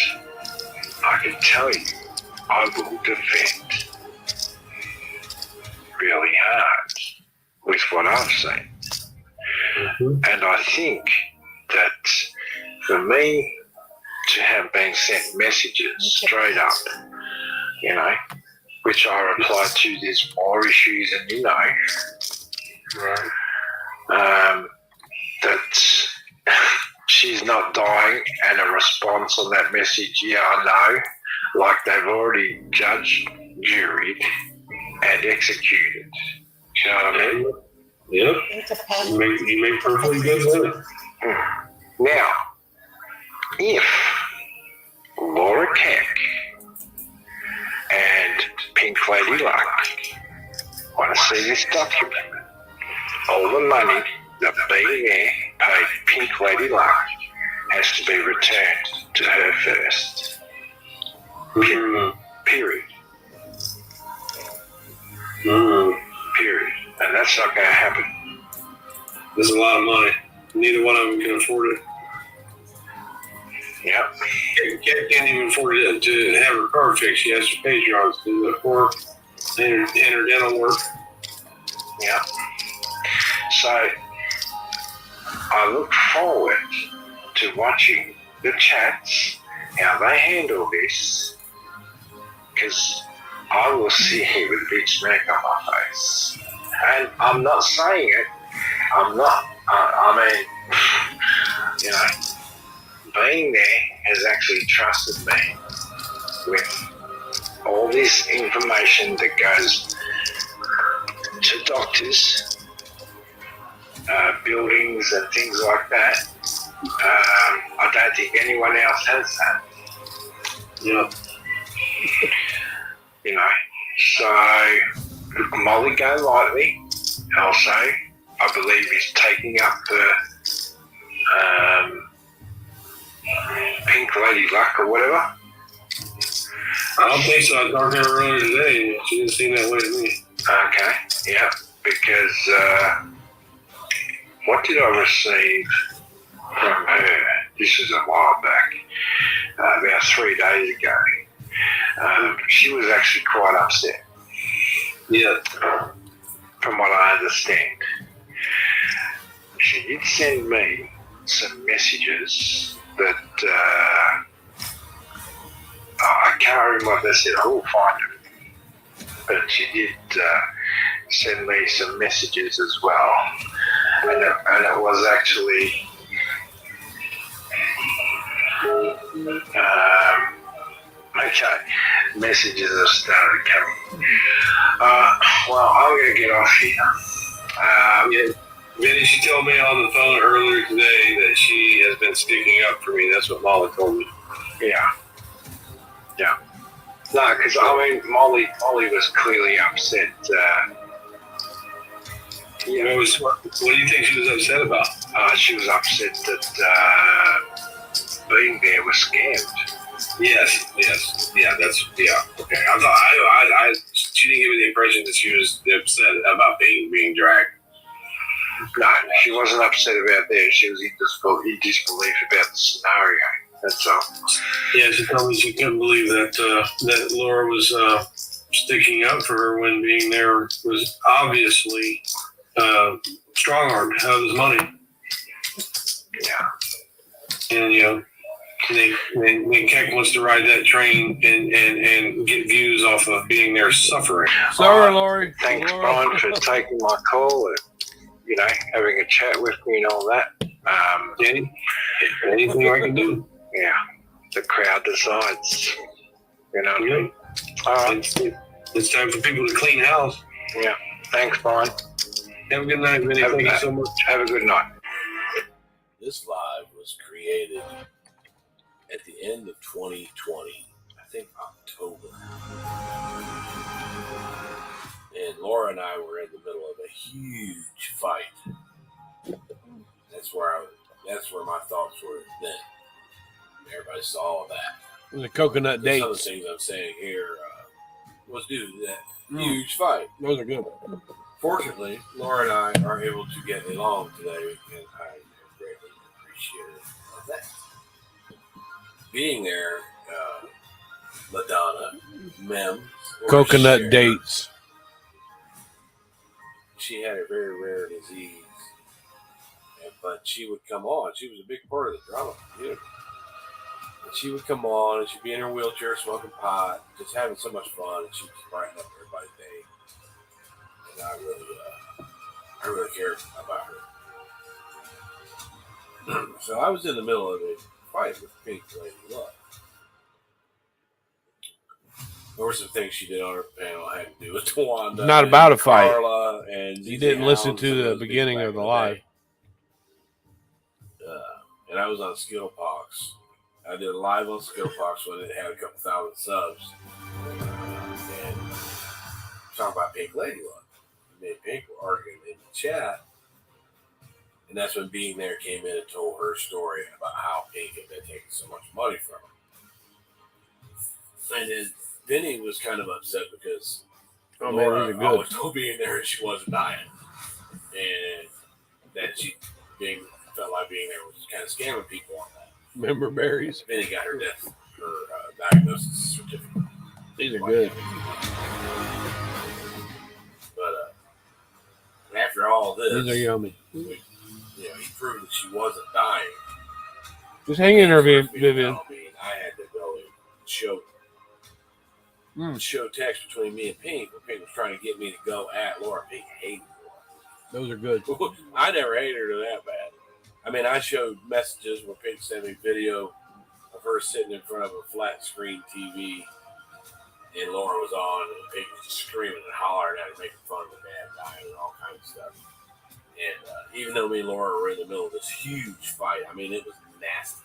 Speaker 4: I can tell you, I will defend really hard with what I've seen. And I think that for me to have been sent messages straight up, you know, which I reply to, there's more issues and you know, that she's not dying, and a response on that message, yeah, I know, like they've already judged, juried, and executed. You know what I mean?
Speaker 5: Yep. You make perfectly good sense.
Speaker 4: Now, if Laura Keck and Pink Lady Luck want to see this document, all the money that being there paid Pink Lady Luck has to be returned to her first. Period. Period. And that's not going to happen.
Speaker 5: There's a lot of money. Neither one of them can afford it.
Speaker 4: Yeah.
Speaker 5: Kat can't even afford it to have her car fixed. She has to pay John to do the work and her dental work.
Speaker 4: Yeah. So I look forward to watching the chats, how they handle this, because I will sit here with a big smack on my face. And I'm not saying it. I'm not. I mean, you know, being there has actually trusted me with all this information that goes to doctors, buildings and things like that. I don't think anyone else has that.
Speaker 5: Yeah.
Speaker 4: You know, so Molly Golightly also, I believe, is taking up the Pink Lady Luck or whatever.
Speaker 5: I don't think so. I talked to her earlier today, and she didn't seem that way to me.
Speaker 4: Okay, yeah, because what did I receive from her? This was a while back, about 3 days ago. She was actually quite upset.
Speaker 5: Yeah.
Speaker 4: From what I understand. She did send me some messages that I can't remember what they said. I will find it. But she did send me some messages as well. And it was actually okay. Messages have started coming. Well, I'm going to get off here.
Speaker 5: Vinny, she told me on the phone earlier today that she has been sticking up for me. That's what Molly told me.
Speaker 4: Yeah. No, because I mean, Molly was clearly upset.
Speaker 5: What do you think she was upset about?
Speaker 4: She was upset that being there was scammed.
Speaker 5: Yes. Yeah, okay. She didn't give me the impression that she was upset about being dragged.
Speaker 4: No, she wasn't upset about that. She was in disbelief about the scenario. That's all.
Speaker 5: Yeah, she told me she couldn't believe that Laura was sticking up for her when being there was obviously strong-armed out of his money.
Speaker 4: Yeah.
Speaker 5: And, you know, then Keck wants to ride that train and get views off of being there suffering.
Speaker 3: Sorry, Lori.
Speaker 4: Thanks, Brian, for taking my call and, you know, having a chat with me and all that.
Speaker 5: Anything I can do.
Speaker 4: Yeah, the crowd decides. You know what I mean? All right.
Speaker 5: It's time for people to clean house.
Speaker 4: Yeah. Thanks, Brian.
Speaker 5: Have a good night, Vinny. Thank you so much.
Speaker 4: Have a good night.
Speaker 3: This live was created at the end of 2020, I think October. And Laura and I were in the middle of a huge fight. That's where my thoughts were then. Everybody saw all that.
Speaker 6: The coconut
Speaker 3: Some of the
Speaker 6: dates.
Speaker 3: things I'm saying here, was due to that huge fight.
Speaker 6: Those are good.
Speaker 3: Fortunately, Laura and I are able to get along today, and I am greatly appreciative of that. Being there, Madonna, Mem,
Speaker 6: Coconut
Speaker 3: Cher,
Speaker 6: dates.
Speaker 3: she had a very rare disease, but she would come on. She was a big part of the drama community. And she would come on, and she'd be in her wheelchair smoking pot, just having so much fun, and she'd brighten up everybody's day. And I really cared about her. So I was in the middle of a fight with Pink Lady Love. There were some things she did on her panel I had to do with Tawanda.
Speaker 6: Not about a fight.
Speaker 3: Carla and
Speaker 6: You didn't listen to the beginning of the live.
Speaker 3: And I was on Skillpox. I did a live on Skillpox when it had a couple thousand subs. And talking about Pink Lady Love. Me and Pink were arguing in the chat. And that's when Being There came in and told her story about how Pink had been taking so much money from her. And then Vinny was kind of upset because Laura always told Being There she wasn't dying. And that she felt like Being There was kind of scamming people on that.
Speaker 6: Remember berries?
Speaker 3: Vinny got her diagnosis certificate.
Speaker 6: These are good.
Speaker 3: But after all this,
Speaker 6: These are yummy.
Speaker 3: He proved that she wasn't dying.
Speaker 6: Just hang in there, Vivian.
Speaker 3: I had to go and show text between me and Pink, where Pink was trying to get me to go at Laura. Pink hated Laura.
Speaker 6: Those are good.
Speaker 3: I never hated her that bad. I mean, I showed messages where Pink sent me video of her sitting in front of a flat screen TV, and Laura was on, and Pink was screaming and hollering at her, making fun of the bad guy and all kinds of stuff. And even though me and Laura were in the middle of this huge fight, I mean, it was nasty.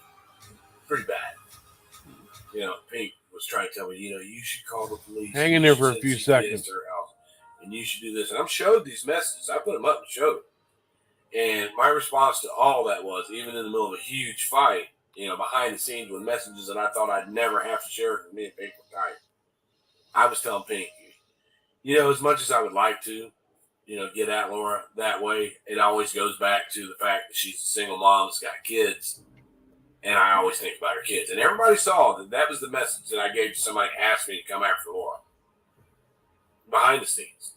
Speaker 3: Pretty bad. Pink was trying to tell me, you should call the police.
Speaker 6: Hang in there for a few seconds.
Speaker 3: And you should do this. And I'm showed these messages. I put them up and showed them. And my response to all that was, even in the middle of a huge fight, behind the scenes with messages that I thought I'd never have to share with me and Pink were tight. I was telling Pink, as much as I would like to, get at Laura that way, it always goes back to the fact that she's a single mom that's got kids. And I always think about her kids. And everybody saw that was the message that I gave to somebody who asked me to come after Laura. Behind the scenes.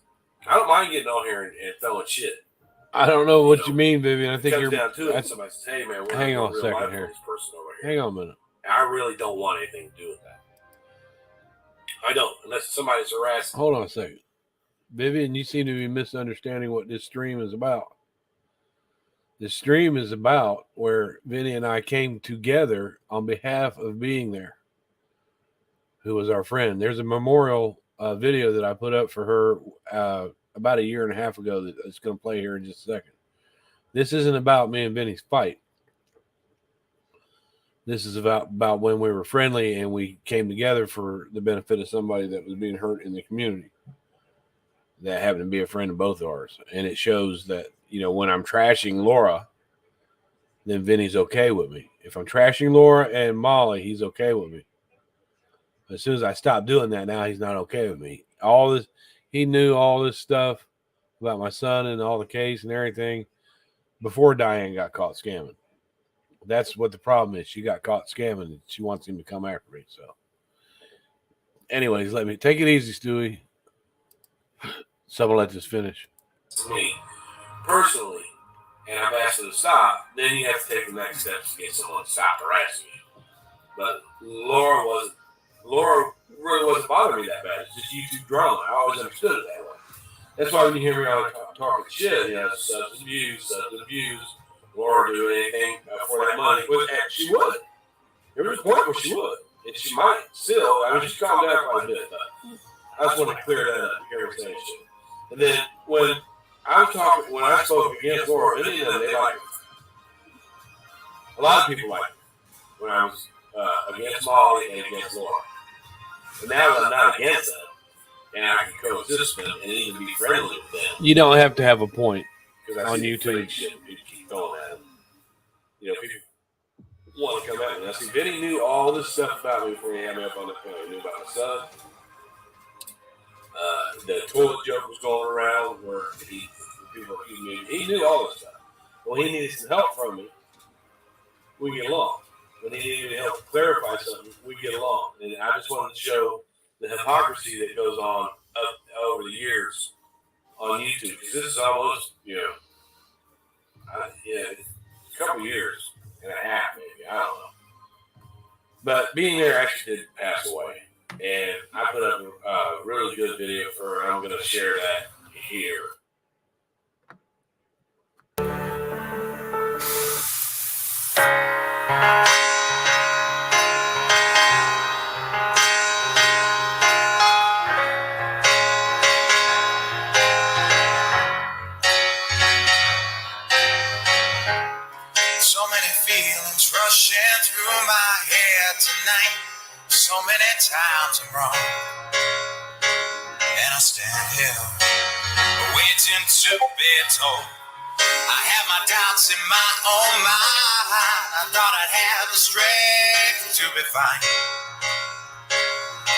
Speaker 3: I don't mind getting on here and throwing shit.
Speaker 6: I don't know what you mean, Vivian. I think
Speaker 3: you're down to it. Somebody says, "Hey, man,
Speaker 6: hang on a second here.
Speaker 3: This person over here.
Speaker 6: Hang on a minute.
Speaker 3: I really don't want anything to do with that. I don't, unless somebody's harassing.
Speaker 6: Hold on a second, Vivian. You seem to be misunderstanding what this stream is about. This stream is about where Vinny and I came together on behalf of Being There, who was our friend. There's a memorial video that I put up for her about a year and a half ago that's going to play here in just a second. This isn't about me and Vinny's fight. This is about when we were friendly and we came together for the benefit of somebody that was being hurt in the community that happened to be a friend of both of ours. And it shows that, when I'm trashing Laura, then Vinny's okay with me. If I'm trashing Laura and Molly, he's okay with me. As soon as I stop doing that, now he's not okay with me. He knew all this stuff about my son and all the case and everything before Diane got caught scamming. That's what the problem is. She got caught scamming and she wants him to come after me. So anyways, let me take it easy, Stewie. Someone let this finish.
Speaker 3: Me, personally, and I've asked her to stop, then you have to take the next steps to get someone to stop harassing you. But Laura really wasn't bothering me that bad. It's just YouTube drama. I always understood it that way. That's why when you hear me all talking shit, substance abuse, Laura do anything for that money, she would. There was a point where she would. And she might still. She calmed down quite a bit. But I just want to clear that up. Hear her saying shit. And then when I spoke against Laura, they like me. A lot of people like me when I was against Molly and against Laura. But now that I'm not against them, and I can coexist with them and even be friendly with them.
Speaker 6: You don't have to have a point on YouTube.
Speaker 3: People keep going at them. People want to come at me. Now, see, Vinny knew all this stuff about me before he had me up on the phone. He knew about my son.
Speaker 6: the toilet joke was going around where people were accusing me. He knew all this stuff. When he needed some help from me, we get along. When he needed help to clarify something, we get along. And I just wanted to show the hypocrisy that goes on over the years on YouTube. Because this is almost, a couple years and a half, maybe. I don't know. But being there actually did pass away. And I put up a really good video for her. I'm going to share that here.
Speaker 7: So many feelings rushing through my head tonight. So many times I'm wrong, and I stand here waiting to be told. I have my doubts in my own mind. I thought I'd have the strength to be fine,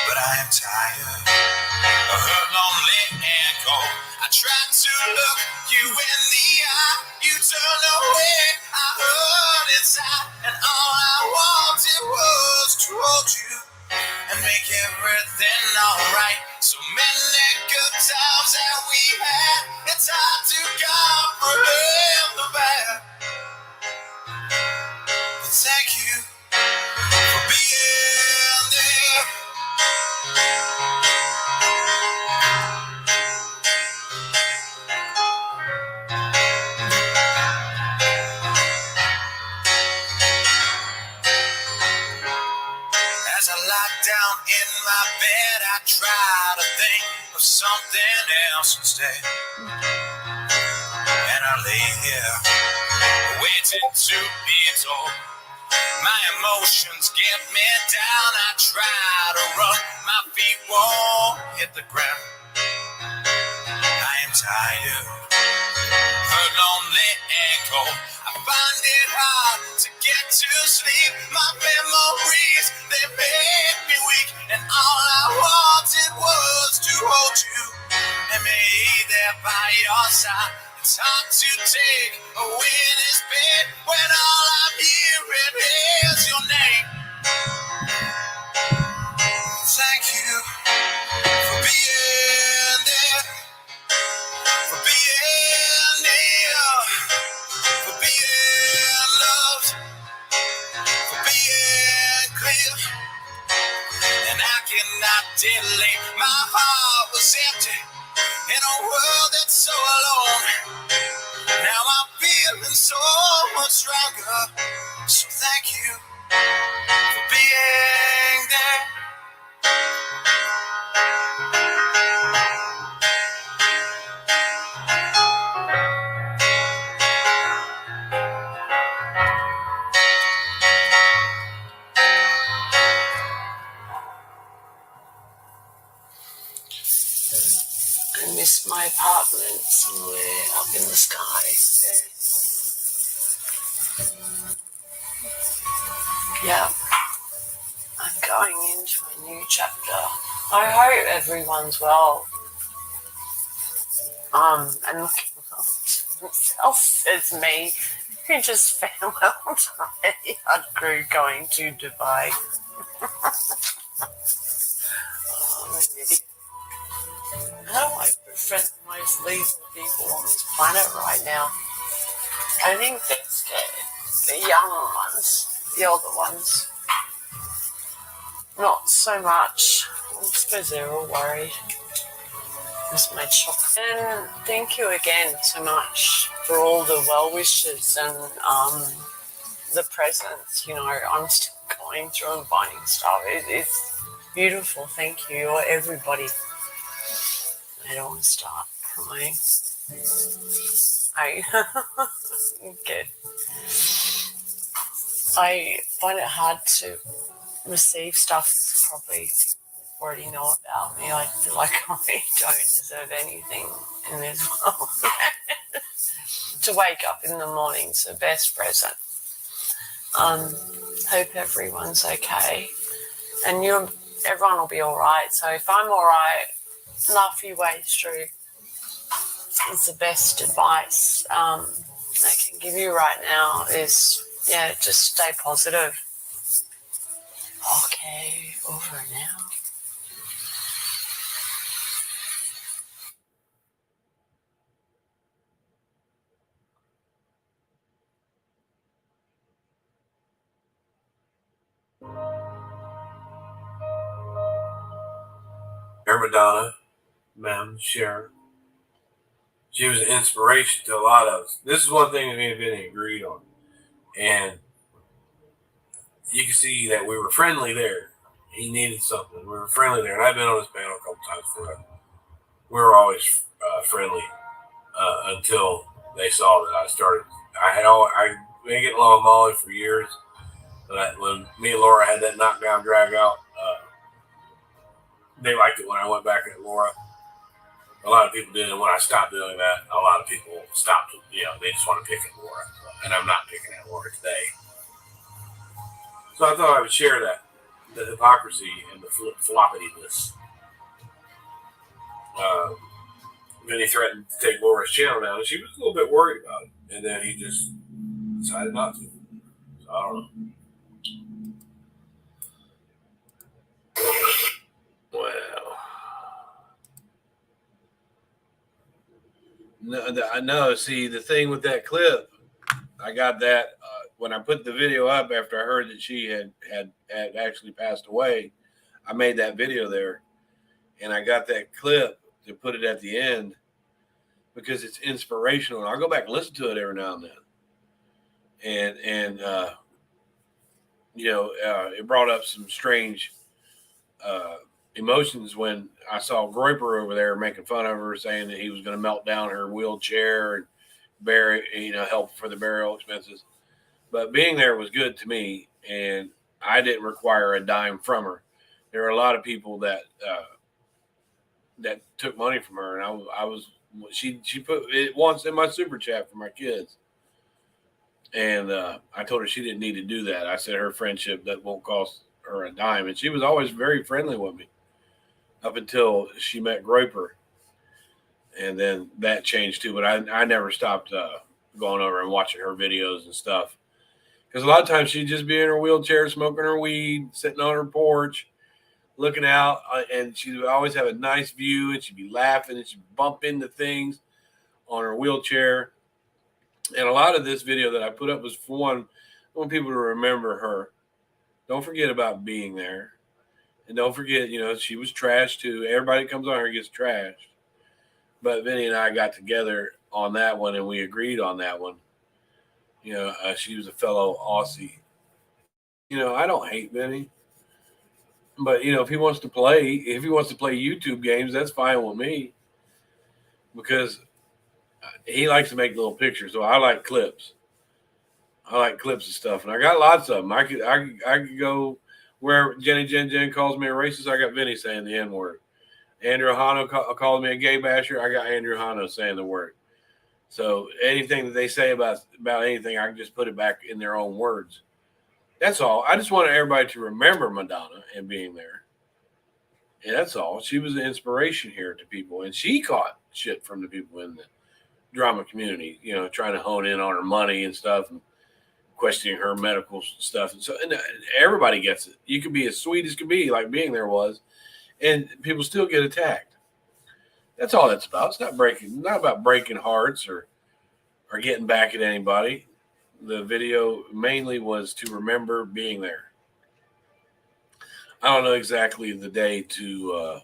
Speaker 7: but I am tired, hurt, lonely, and cold. I tried to look you in the eye, you turned away. I hurt inside, and all I wanted was to hold you and make everything alright. So many good times that we had, it's hard to comprehend the bad. But thank you for being there. As I lie down in my bed, I try to think of something else instead. And I lay here, waiting to be told. My emotions get me down. I try to run, my feet won't hit the ground. I am tired, hurt, lonely, and cold. I find it hard to get to sleep. My memories, they make me weak. And all I wanted was to hold you and be there by your side. It's hard to take away this pain when all I'm hearing is your name. Thank you for being there, for being near, for being loved, for being clear. And I cannot delay. My heart was empty in a world that's so alone. Now I'm feeling so much stronger. So thank you for being there.
Speaker 8: I miss my apartment somewhere up in the sky. Yeah, I'm going into a new chapter. I hope everyone's well. And looking after themselves as me, who just farewelled my yard crew going to Dubai. How do I befriend the most lethal people on this planet right now? I think they're scared. The young ones, the older ones, not so much. I suppose they're all worried. Miss my chocolate. And thank you again so much for all the well wishes and the presents. I'm still going through and buying stuff. It's beautiful. Thank you, everybody. I don't want to start crying. Good. I find it hard to receive stuff you probably already know about me. I feel like I don't deserve anything in this world. To wake up in the morning's the best present. Hope everyone's okay. And everyone will be all right. So if I'm all right, laughy way through is the best advice I can give you right now is, just stay positive. Okay, over now.
Speaker 6: Madonna, ma'am, Sharon. She was an inspiration to a lot of us. This is one thing that me and Vinny agreed on. And you can see that we were friendly there. He needed something. We were friendly there. And I've been on this panel a couple times for it. We were always friendly until they saw that I started. I've been getting along with Molly for years. But when me and Laura had that knockdown drag out, they liked it when I went back at Laura. A lot of people did, and when I stopped doing that, a lot of people stopped. They just want to pick at Laura, and I'm not picking at Laura today. So I thought I would share that, the hypocrisy and the floppityness. Then he threatened to take Laura's channel down, and she was a little bit worried about it. And then he just decided not to. So I don't know. No. See, the thing with that clip, I got that when I put the video up after I heard that she had actually passed away. I made that video there, and I got that clip to put it at the end because it's inspirational. And I'll go back and listen to it every now and then. And it brought up some strange emotions when I saw Groiper over there making fun of her, saying that he was going to melt down her wheelchair and help for the burial expenses. But being there was good to me, and I didn't require a dime from her. There are a lot of people that took money from her, and she put it once in my super chat for my kids. And I told her she didn't need to do that. I said her friendship, that won't cost her a dime. And she was always very friendly with me up until she met Groiper. And then that changed too. But I never stopped going over and watching her videos and stuff. Because a lot of times she'd just be in her wheelchair, smoking her weed, sitting on her porch, looking out. And she would always have a nice view. And she'd be laughing and she'd bump into things on her wheelchair. And a lot of this video that I put up was for one, I want people to remember her. Don't forget about being there. And don't forget, she was trashed too. Everybody that comes on here gets trashed. But Vinny and I got together on that one, and we agreed on that one. She was a fellow Aussie. I don't hate Vinny. But, if he wants to play YouTube games, that's fine with me. Because he likes to make little pictures, so I like clips. I like clips and stuff, and I got lots of them. I could go where Jenny Jen calls me a racist. I got Vinny saying the N word. Andrew Hano called me a gay basher. I got Andrew Hano saying the word. So anything that they say about anything, I can just put it back in their own words. That's all. I just wanted everybody to remember Madonna and being there. And that's all. She was an inspiration here to people, and she caught shit from the people in the drama community, trying to hone in on her money and stuff and questioning her medical stuff. And everybody gets it. You can be as sweet as can be, like being there was, and people still get attacked. That's all that's about. It's not about breaking hearts or getting back at anybody. The video mainly was to remember being there. I don't know exactly the day to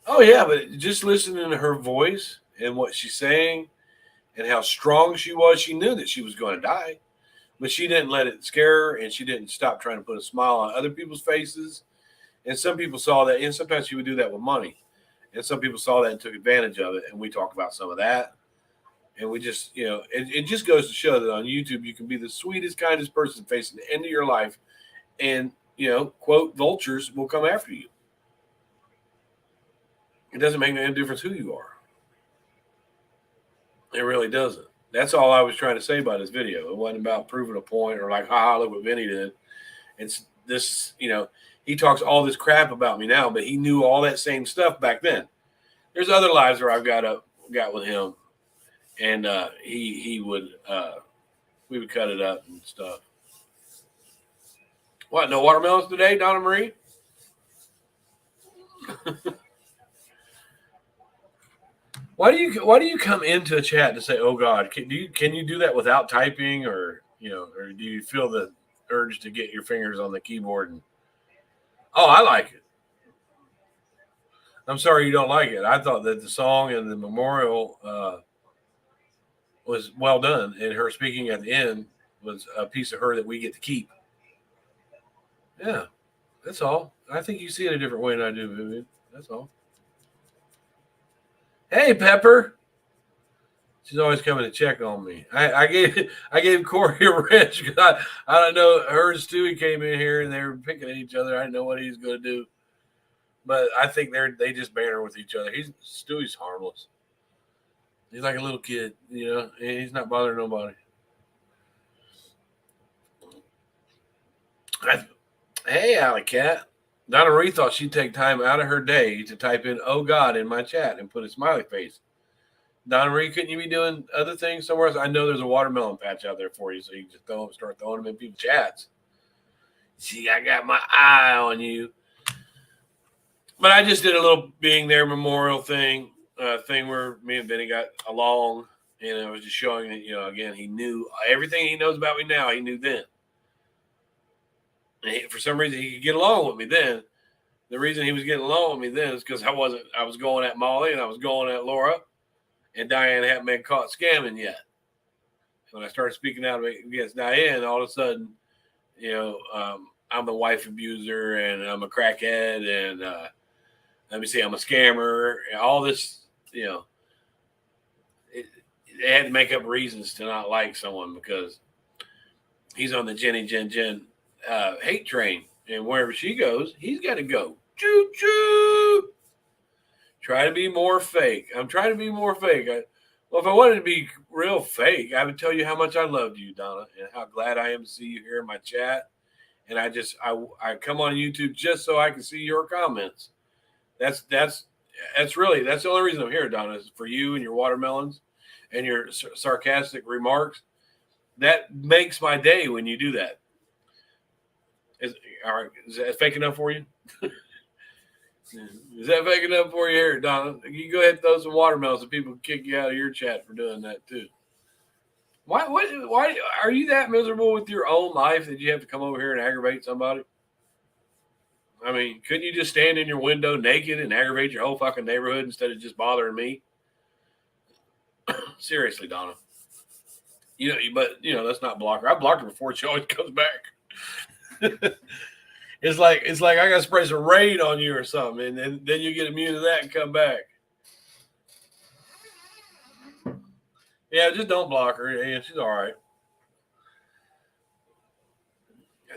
Speaker 6: but just listening to her voice and what she's saying and how strong she was, she knew that she was going to die, but she didn't let it scare her, and she didn't stop trying to put a smile on other people's faces. And some people saw that, and sometimes she would do that with money. And some people saw that and took advantage of it, and we talk about some of that. And we just, it just goes to show that on YouTube, you can be the sweetest, kindest person facing the end of your life, and, quote, vultures will come after you. It doesn't make any difference who you are. It really doesn't. That's all I was trying to say about this video. It wasn't about proving a point or like, look what Vinny did. It's this,
Speaker 3: he talks all this crap about me now, but he knew all that same stuff back then. There's other lives where I've got with him, and he would we would cut it up and stuff. What? No watermelons today, Donna Marie? Why do you come into a chat to say, "Oh God"? Can you do that without typing, or or do you feel the urge to get your fingers on the keyboard? And I like it. I'm sorry you don't like it. I thought that the song and the memorial was well done, and her speaking at the end was a piece of her that we get to keep. Yeah, that's all. I think you see it a different way than I do, Vivian. That's all. Hey, Pepper. She's always coming to check on me. I gave Corey a wrench because I don't know. Her and Stewie came in here and they were picking at each other. I didn't know what he was going to do, but I think they just banter with each other. Stewie's harmless. He's like a little kid, and he's not bothering nobody. Hey, Alley Cat. Donna Marie thought she'd take time out of her day to type in "Oh God" in my chat and put a smiley face. Donna Marie, couldn't you be doing other things somewhere else? I know there's a watermelon patch out there for you, so you can just start throwing them in people's chats. See, I got my eye on you. But I just did a little being there memorial thing where me and Vinny got along, and I was just showing that, again, he knew everything he knows about me now, he knew then. And for some reason, he could get along with me then. The reason he was getting along with me then is because I was going at Molly and I was going at Laura. And Diane hadn't been caught scamming yet. When I started speaking out against Diane, all of a sudden, I'm the wife abuser and I'm a crackhead and I'm a scammer. All this, they had to make up reasons to not like someone because he's on the Jenny Jen hate train. And wherever she goes, he's got to go. Choo choo. Try to be more fake. I'm trying to be more fake. Well, if I wanted to be real fake, I would tell you how much I loved you, Donna, and how glad I am to see you here in my chat. And I come on YouTube just so I can see your comments. That's the only reason I'm here, Donna, is for you and your watermelons and your sarcastic remarks. That makes my day when you do that. Is that fake enough for you? Is that fake enough for you here, Donna? You go ahead and throw some watermelons and people can kick you out of your chat for doing that too. Why are you that miserable with your own life that you have to come over here and aggravate somebody? I mean, couldn't you just stand in your window naked and aggravate your whole fucking neighborhood instead of just bothering me? Seriously, Donna. But let's not block her. I blocked her before she always comes back. It's like I got to spray some raid on you or something, and then you get immune to that and come back. Yeah, just don't block her. Yeah, she's all right.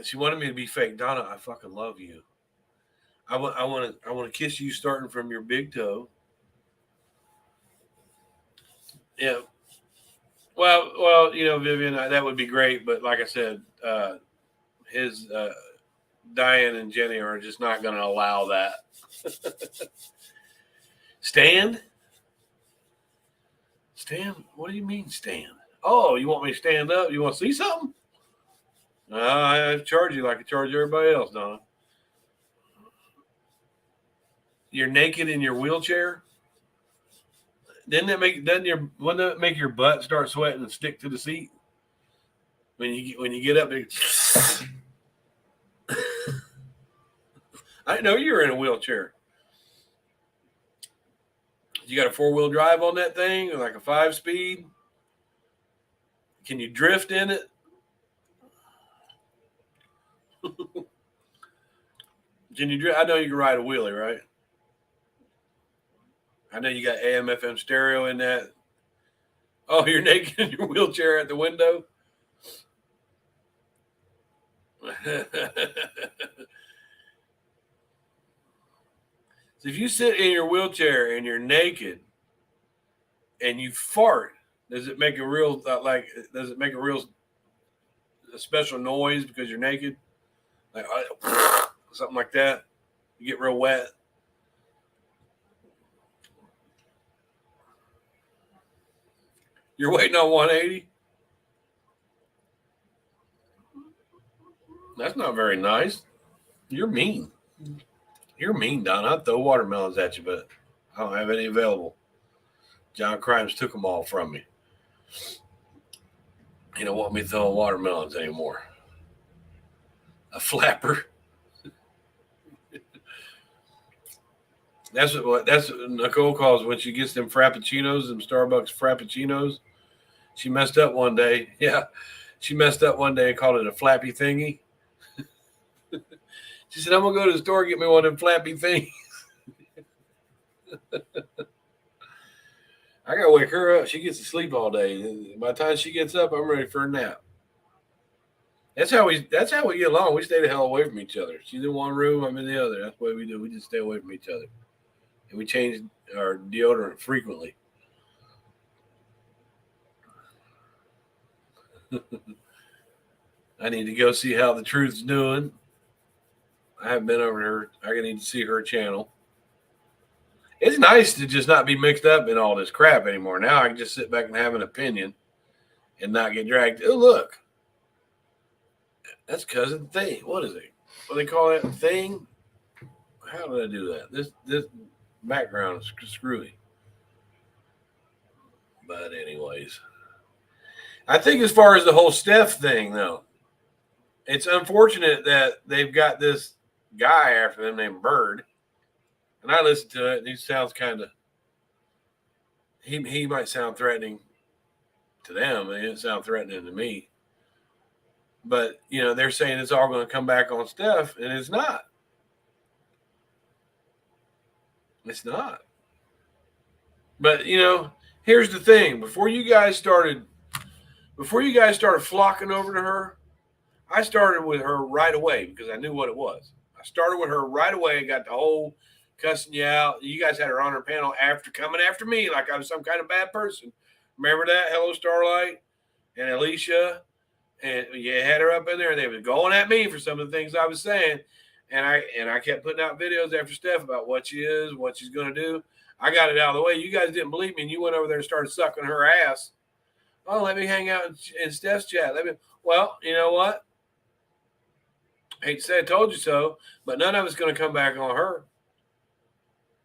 Speaker 3: She wanted me to be fake. Donna, I fucking love you. I want to kiss you starting from your big toe. Yeah. Well, Vivian, that would be great, but like I said, his Diane and Jenny are just not going to allow that. Stand? What do you mean stand? Oh, you want me to stand up? You want to see something? I charge you like I charge everybody else, Donna. You're naked in your wheelchair? Wouldn't that make your butt start sweating and stick to the seat? When you get up, I know you're in a wheelchair. You got a 4-wheel drive on that thing, or like a 5-speed? Can you drift in it? Can you drift? I know you can ride a wheelie, right? I know you got AM, FM stereo in that. Oh, you're naked in your wheelchair at the window? So if you sit in your wheelchair and you're naked and you fart, does it make a real special noise because you're naked? Like,
Speaker 6: something like that. You get real wet. You're waiting on 180? That's not very nice. You're mean. You're mean, Don. I'd throw watermelons at you, but I don't have any available. John Crimes took them all from me. He don't want me throwing watermelons anymore. A flapper. That's what Nicole calls when she gets them frappuccinos, them Starbucks frappuccinos. She messed up one day. Yeah, she messed up one day and called it a flappy thingy. She said, I'm going to go to the store and get me one of them flappy things. I got to wake her up. She gets to sleep all day. By the time she gets up, I'm ready for a nap. That's how we get along. We stay the hell away from each other. She's in one room, I'm in the other. That's what we do. We just stay away from each other. And we change our deodorant frequently. I need to go see how the Truth's doing. I haven't been over to her. I need to see her channel. It's nice to just not be mixed up in all this crap anymore. Now I can just sit back and have an opinion and not get dragged. Oh, look. That's Cousin Thing. What is it? What do they call that thing? How did I do that? This background is screwy. But anyways. I think as far as the whole Steph thing, though, it's unfortunate that they've got this guy after them named Bird. And I listened to it, and he sounds kind of – he might sound threatening to them. It didn't sound threatening to me. But, you know, they're saying it's all going to come back on Steph, and it's not. It's not. But, you know, here's the thing. Before you guys started flocking over to her, I started with her right away because I knew what it was. I started with her right away and got the whole cussing you out. You guys had her on her panel after coming after me like I was some kind of bad person. Remember that? Hello, Starlight and Alicia. And you had her up in there and they were going at me for some of the things I was saying. And I kept putting out videos after Steph about what she is, what she's going to do. I got it out of the way. You guys didn't believe me and you went over there and started sucking her ass. Oh, let me hang out in Steph's chat. Well, you know what? I hate to say I told you so, but none of it's going to come back on her.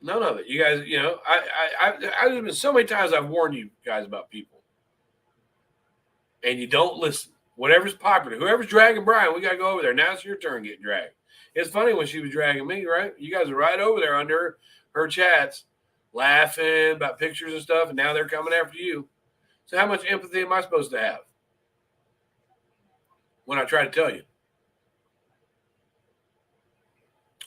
Speaker 6: None of it. You guys, you know, I've been so many times I've warned you guys about people. And you don't listen. Whatever's popular. Whoever's dragging Brian, we got to go over there. Now it's your turn to get dragged. It's funny when she was dragging me, right? You guys are right over there under her chats, laughing about pictures and stuff, and now they're coming after you. So how much empathy am I supposed to have when I try to tell you?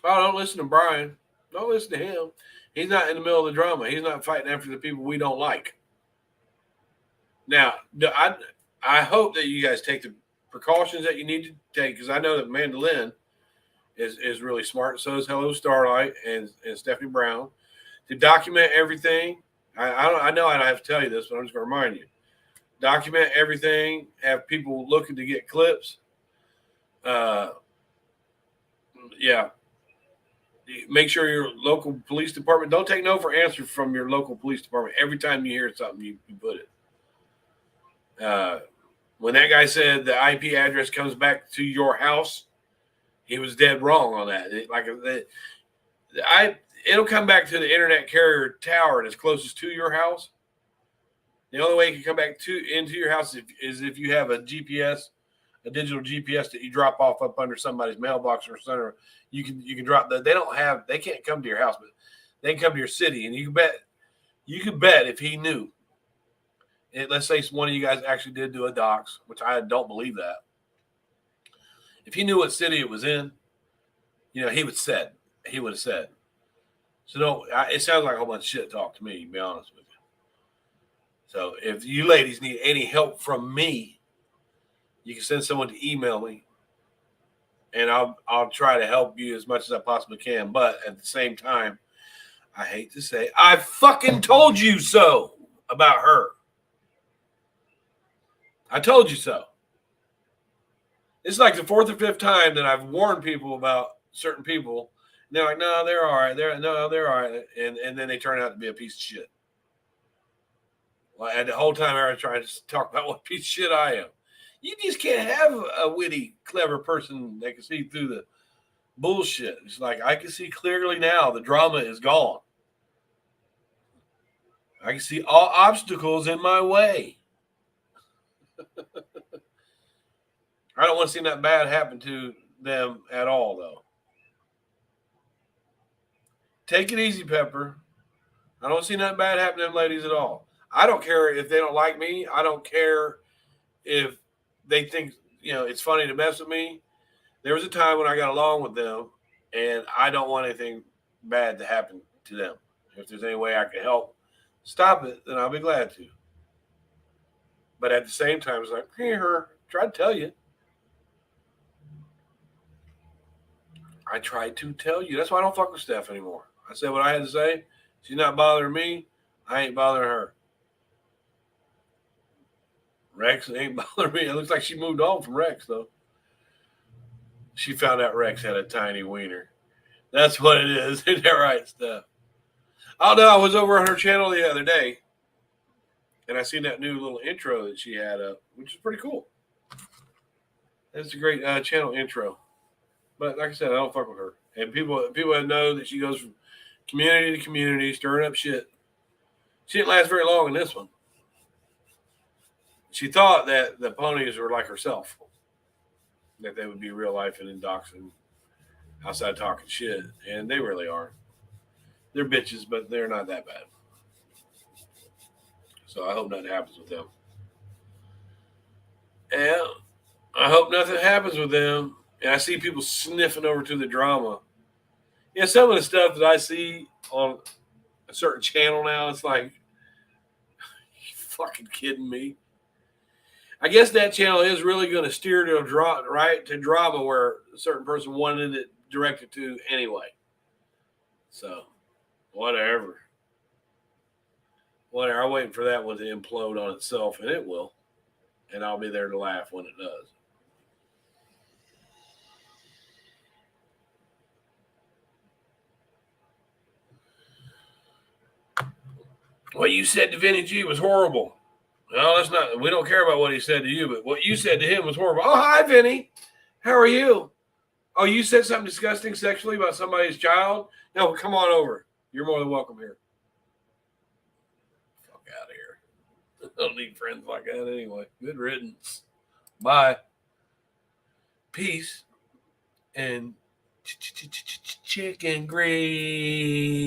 Speaker 6: Oh, don't listen to Brian. Don't listen to him. He's not in the middle of the drama. He's not fighting after the people we don't like. Now, I hope that you guys take the precautions that you need to take because I know that Mandolin is really smart. So is Hello Starlight and Stephanie Brown to document everything. I know I don't have to tell you this, but I'm just going to remind you. Document everything. Have people looking to get clips. Yeah. Make sure your local police department, don't take no for answer from your local police department. Every time you hear something, you put it. When that guy said the IP address comes back to your house, he was dead wrong on that. It'll come back to the internet carrier tower that's closest to your house. The only way it can come back into your house is if you have a GPS, a digital GPS that you drop off up under somebody's mailbox or something. You can drop that. They can't come to your house, but they can come to your city. And you could bet if he knew, let's say one of you guys actually did do a dox, which I don't believe that. If he knew what city it was in, you know, he would have said. So it sounds like a whole bunch of shit talk to me, to be honest with you. So if you ladies need any help from me, you can send someone to email me. And I'll try to help you as much as I possibly can. But at the same time, I hate to say, I fucking told you so about her. I told you so. It's like the fourth or fifth time that I've warned people about certain people. And they're like, no, they're all right. They're all right. And then they turn out to be a piece of shit. Well, and the whole time I was trying to talk about what piece of shit I am. You just can't have a witty, clever person that can see through the bullshit. It's like, I can see clearly now the drama is gone. I can see all obstacles in my way. I don't want to see that bad happen to them at all, though. Take it easy, Pepper. I don't see nothing bad happen to them ladies at all. I don't care if they don't like me. I don't care if they think, it's funny to mess with me. There was a time when I got along with them, and I don't want anything bad to happen to them. If there's any way I can help stop it, then I'll be glad to. But at the same time, it's like, try to tell you. I tried to tell you. That's why I don't fuck with Steph anymore. I said what I had to say. She's not bothering me. I ain't bothering her. Rex ain't bothering me. It looks like she moved on from Rex, though. She found out Rex had a tiny wiener. That's what it is. Isn't that right, Steph? Oh, no, I was over on her channel the other day, and I seen that new little intro that she had up, which is pretty cool. That's a great channel intro. But like I said, I don't fuck with her. And people know that she goes from community to community, stirring up shit. She didn't last very long in this one. She thought that the ponies were like herself, that they would be real life and in docs and outside talking shit, and they really aren't. They're bitches, but they're not that bad. So I hope nothing happens with them. And I hope nothing happens with them. And I see people sniffing over to the drama. Yeah, some of the stuff that I see on a certain channel now, it's like, you fucking kidding me? I guess that channel is really going to steer to drama where a certain person wanted it directed to anyway. So, whatever. I'm waiting for that one to implode on itself, and it will. And I'll be there to laugh when it does. What you said to Vinny G was horrible. No, that's not. We don't care about what he said to you, but what you said to him was horrible. Oh, hi, Vinny. How are you? Oh, you said something disgusting sexually about somebody's child? No, come on over. You're more than welcome here. Fuck out of here. I don't need friends like that anyway. Good riddance. Bye. Peace and chicken grease.